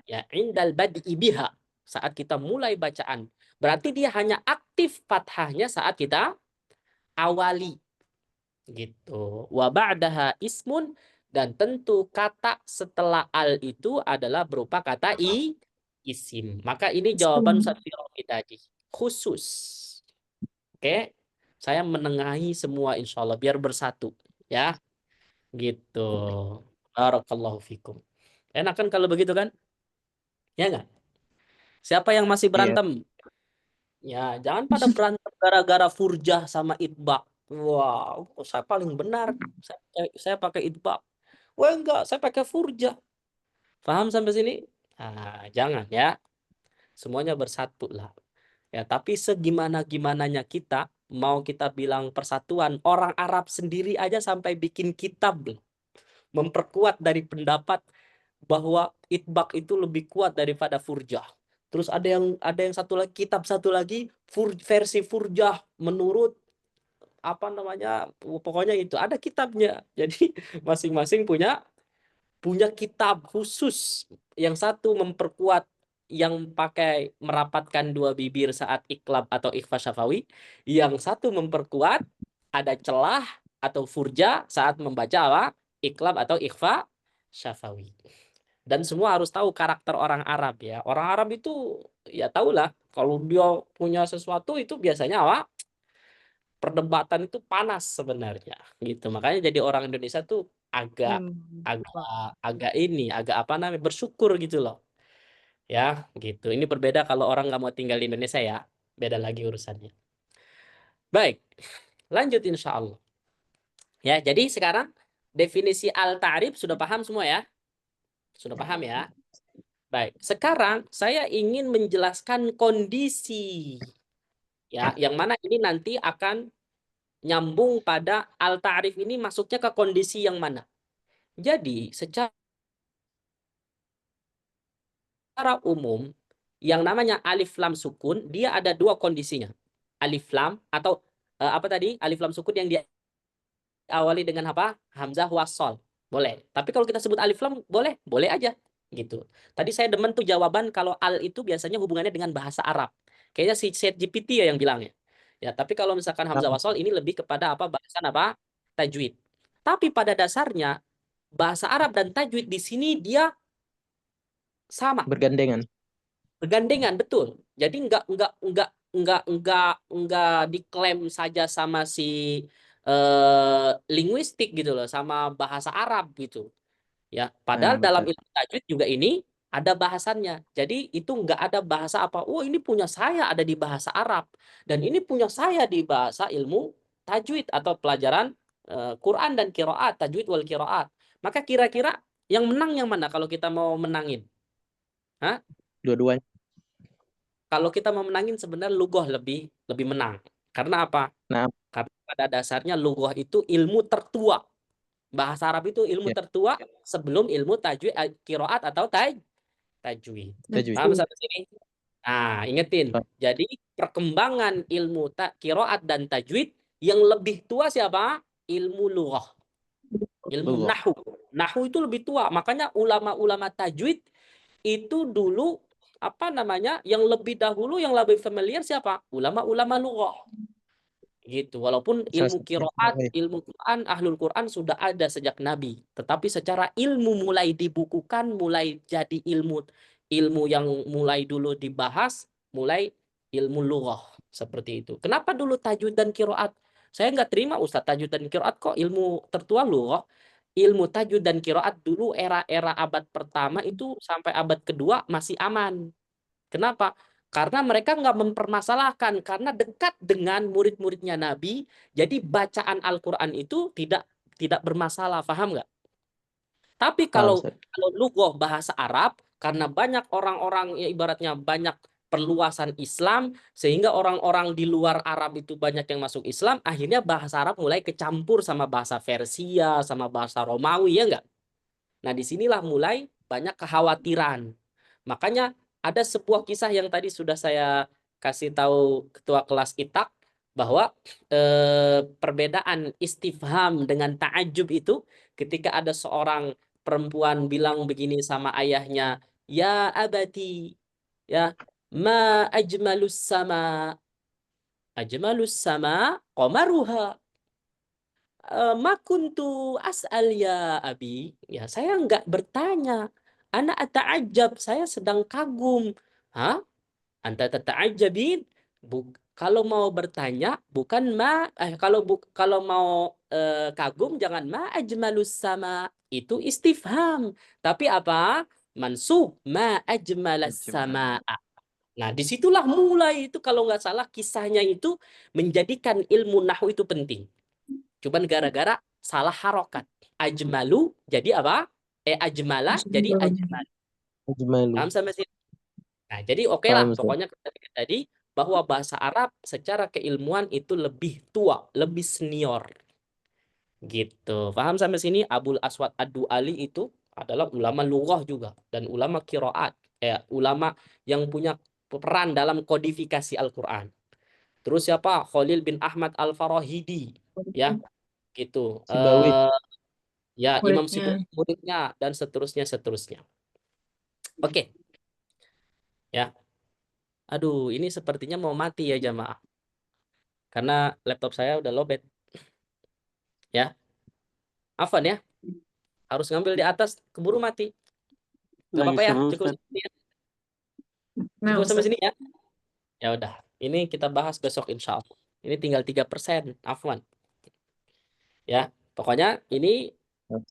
ya, indal badi'i biha, saat kita mulai bacaan. Berarti dia hanya aktif fathahnya saat kita awali, gitu. Wa ba'daha ismun, dan tentu kata setelah al itu adalah berupa kata isim. Maka ini jawaban Ustaz Firofi tadi, khusus. Oke, saya menengahi semua insya Allah biar bersatu, ya, gitu. Barakallahu fikum. Enak kan kalau begitu kan? Ya nggak? Siapa yang masih Iya. berantem? Ya, jangan pada berantem gara-gara furjah sama itbaq. Wow, saya paling benar. Saya pakai itbaq. Wah, enggak, saya pakai furjah. Paham sampai sini? Nah, jangan ya. Semuanya bersatu lah. Ya, tapi segimana-gimananya kita, mau kita bilang persatuan, orang Arab sendiri aja sampai bikin kitab loh, memperkuat dari pendapat bahwa itbaq itu lebih kuat daripada furjah. Terus ada yang satu lagi, kitab satu lagi versi furjah menurut apa namanya, pokoknya itu ada kitabnya. Jadi masing-masing punya kitab khusus. Yang satu memperkuat yang pakai merapatkan dua bibir saat iklab atau ikhfa syafawi, yang satu memperkuat ada celah atau furja saat membaca apa? Iklab atau ikhfa syafawi. Dan semua harus tahu karakter orang Arab ya. Orang Arab itu ya tahulah kalau dia punya sesuatu itu biasanya apa? Perdebatan itu panas sebenarnya gitu. Makanya jadi orang Indonesia tuh agak apa namanya, bersyukur gitu loh. Ya, gitu. Ini berbeda kalau orang nggak mau tinggal di Indonesia ya. Beda lagi urusannya. Baik. Lanjut insya Allah. Ya, jadi sekarang definisi al-ta'rif sudah paham semua ya? Sudah paham ya? Baik, sekarang saya ingin menjelaskan kondisi, ya, yang mana ini nanti akan nyambung pada al-ta'rif ini masuknya ke kondisi yang mana. Jadi secara umum yang namanya alif lam sukun dia ada dua kondisinya. Alif lam atau apa tadi? Alif lam sukun yang diawali dengan apa? Hamzah wasol. Boleh. Tapi kalau kita sebut alif lam boleh, boleh aja gitu. Tadi saya demen tuh jawaban kalau al itu biasanya hubungannya dengan bahasa Arab. Kayaknya si ChatGPT ya yang bilangnya. Ya, tapi kalau misalkan hamzah wasol ini lebih kepada apa? Bahasan apa? Tajwid. Tapi pada dasarnya bahasa Arab dan tajwid di sini dia sama. Bergandengan. Bergandengan, betul. Jadi enggak diklaim saja sama si linguistik gitu loh, sama bahasa Arab gitu. Ya, padahal dalam betul. ilmu tajwid juga ini ada bahasannya. Jadi itu enggak ada bahasa apa, oh ini punya saya ada di bahasa Arab dan ini punya saya di bahasa ilmu tajwid atau pelajaran Quran dan qiraat, tajwid wal qiraat. Maka kira-kira yang menang yang mana kalau kita mau menangin? Hah? Dua-duanya. Kalau kita mau menangin sebenarnya lughah lebih menang. Karena apa? Nah, Karena pada dasarnya lughah itu ilmu tertua. Bahasa Arab itu ilmu ya, tertua sebelum ilmu tajwid, qiraat atau tajwid. tajwid. Paham sampai sini? Nah, ingetin. Jadi perkembangan ilmu qiraat dan tajwid yang lebih tua siapa? Ilmu lughah. Ilmu Lughah. nahwu. Nahwu itu lebih tua. Makanya ulama-ulama tajwid itu dulu apa namanya? Yang lebih dahulu yang lebih familiar siapa? Ulama-ulama lughah. Gitu. Walaupun ilmu qiraat, ilmu Quran, ahlul Quran sudah ada sejak Nabi, tetapi secara ilmu mulai dibukukan, mulai jadi ilmu yang mulai dulu dibahas, mulai ilmu lughah seperti itu. Kenapa dulu tajwid dan qiraat? Saya nggak terima Ustaz, tajwid dan qiraat kok ilmu tertua lughah. Ilmu tajwid dan qiraat dulu era-era abad pertama itu sampai abad kedua masih aman. Kenapa? Karena mereka nggak mempermasalahkan, karena dekat dengan murid-muridnya Nabi, jadi bacaan Al-Quran itu tidak bermasalah, paham nggak? Tapi kalau lughah bahasa Arab, karena banyak orang-orang ya ibaratnya banyak perluasan Islam, sehingga orang-orang di luar Arab itu banyak yang masuk Islam, akhirnya bahasa Arab mulai kecampur sama bahasa Persia, sama bahasa Romawi, ya nggak? Nah, disinilah mulai banyak kekhawatiran. Makanya ada sebuah kisah yang tadi sudah saya kasih tahu ketua kelas ITAK bahwa perbedaan istifham dengan ta'ajub itu ketika ada seorang perempuan bilang begini sama ayahnya, ya abati, ya ma ajmalus sama qamaruha. Ma kuntu as'al ya abi. Ya, saya enggak bertanya. Ana ata'ajab, saya sedang kagum. Hah? Anta tata'ajabin? Kalau mau bertanya bukan kalau mau kagum jangan ma ajmalus sama. Itu istifham. Tapi apa? Mansub ma ajmalas sama. Nah, disitulah mulai itu kalau nggak salah kisahnya itu menjadikan ilmu nahwu itu penting. Cuman gara-gara salah harokat. Ajmalu jadi apa? Ajmala jadi ajmal. Ajmalu. Paham sampai sini? Nah, jadi oke lah. Paham, Ustaz. Pokoknya tadi bahwa bahasa Arab secara keilmuan itu lebih tua, lebih senior. Gitu. Paham sampai sini? Abul Aswad Ad-Du'ali itu adalah ulama lughah juga dan ulama qiraat. Ulama yang punya peran dalam kodifikasi Al-Qur'an. Terus siapa? Khalil bin Ahmad Al-Farahidi, ya. Gitu. Sibawi. Ya, Imam Muridnya. Sibawi muridnya dan seterusnya. Oke. Ya. Aduh, ini sepertinya mau mati ya jamaah. Karena laptop saya udah lowbat. Ya. Afwan ya. Harus ngambil di atas, keburu mati. Gak Lagi apa-apa ya, seru, cukup Ustaz. sampai sini ya. Nah, Cukup sampai Ustaz. sini ya. Ya udah. Ini kita bahas besok insya Allah. Ini tinggal 3%. Afwan. Ya. Pokoknya ini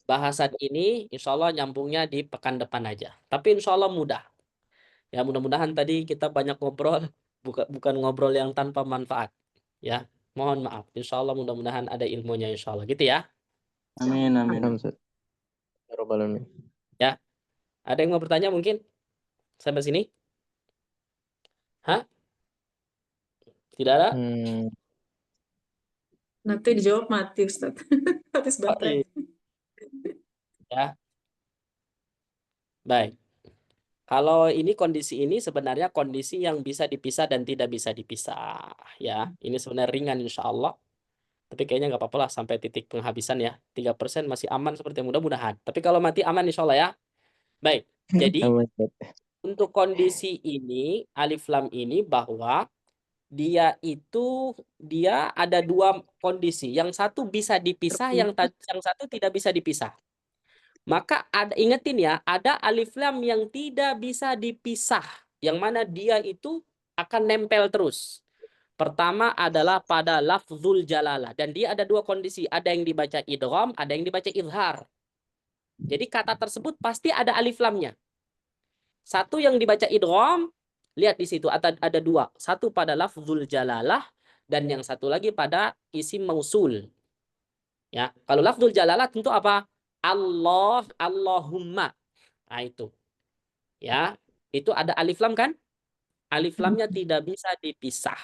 bahasan ini insya Allah nyambungnya di pekan depan aja. Tapi insya Allah mudah. Ya mudah-mudahan tadi kita banyak ngobrol, bukan ngobrol yang tanpa manfaat. Ya, mohon maaf. Insya Allah mudah-mudahan ada ilmunya insya Allah. Gitu ya. Amin, amin. Paham, Ustaz. Ya Rabbal Alamin. Ya. Ada yang mau bertanya mungkin? Sampai sini? Hah? Tidak ada? Nanti dijawab mati, Ustaz. Habis baterai. Ya. Baik. Kalau ini kondisi ini sebenarnya kondisi yang bisa dipisah dan tidak bisa dipisah. Ya, ini sebenarnya ringan insya Allah. Tapi kayaknya nggak apa-apa lah sampai titik penghabisan ya. 3% masih aman seperti mudah-mudahan. Tapi kalau mati aman insya Allah ya. Baik. Jadi Aman, Ustaz. untuk kondisi ini, alif lam ini bahwa dia ada dua kondisi. Yang satu bisa dipisah, yang satu tidak bisa dipisah. Maka ingetin ya, ada alif lam yang tidak bisa dipisah. Yang mana dia itu akan nempel terus. Pertama adalah pada lafzul jalalah. Dan dia ada dua kondisi. Ada yang dibaca idgham, ada yang dibaca izhar. Jadi kata tersebut pasti ada alif lamnya. Satu yang dibaca idgham, lihat di situ ada dua. Satu pada lafzul jalalah dan yang satu lagi pada isim mausul. Ya, kalau lafzul jalalah tentu apa? Allah, Allahumma. Nah itu. Ya, itu ada alif lam kan? Alif lamnya tidak bisa dipisah.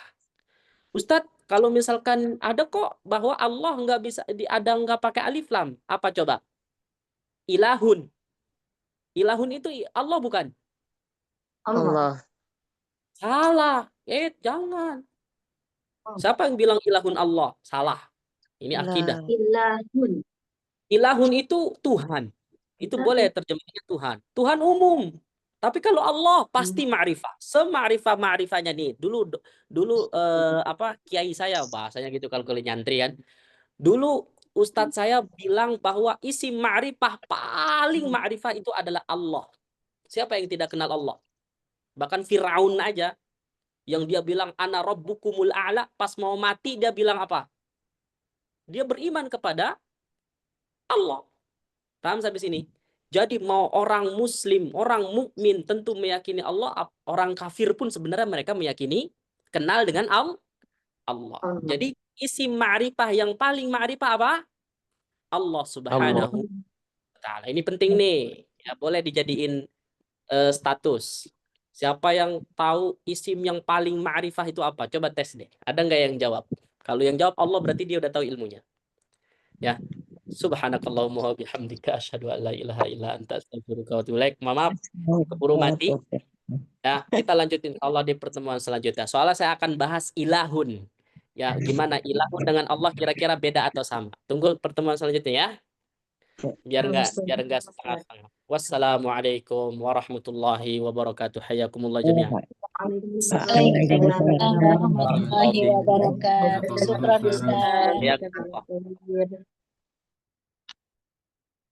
Ustadz, kalau misalkan ada kok bahwa Allah nggak bisa nggak pakai alif lam. Apa coba? Ilahun. Ilahun itu Allah bukan? Allah. Salah. Jangan. Siapa yang bilang ilahun Allah? Salah. Ini akidah. Ilahun. Ilahun itu Tuhan. Itu boleh terjemahnya Tuhan. Tuhan umum. Tapi kalau Allah pasti ma'rifah. Sema'rifah-ma'rifahnya nih. Dulu kiai saya bahasanya gitu kalau nyantri kan. Dulu ustadz saya bilang bahwa isi ma'rifah paling ma'rifah itu adalah Allah. Siapa yang tidak kenal Allah? Bahkan Firaun aja yang dia bilang ana rabbukumul a'la, pas mau mati dia bilang apa? Dia beriman kepada Allah. Paham sampai sini? Jadi mau orang muslim, orang mukmin tentu meyakini Allah, orang kafir pun sebenarnya mereka meyakini kenal dengan Allah. Jadi isi ma'rifah yang paling ma'rifah apa? Allah Subhanahu wa taala. Ini penting nih. Ya, boleh dijadiin status. Siapa yang tahu isim yang paling ma'rifah itu apa? Coba tes deh. Ada nggak yang jawab? Kalau yang jawab Allah berarti dia udah tahu ilmunya. Ya. Subhanakallahumma wa bihamdika asyhadu an la ilaha illa anta astaghfiruka wa atubu ilaik. Maaf keburu mati. Ya, kita lanjutin Allah di pertemuan selanjutnya. Soalnya saya akan bahas ilahun. Ya, gimana ilahun dengan Allah kira-kira beda atau sama. Tunggu pertemuan selanjutnya ya. Biar enggak setengah-setengah. Wassalamualaikum warahmatullahi wabarakatuh. Hayakumullah jami'an. Waalaikumsalam warahmatullahi wabarakatuh. Syukran Ustaz. Ya.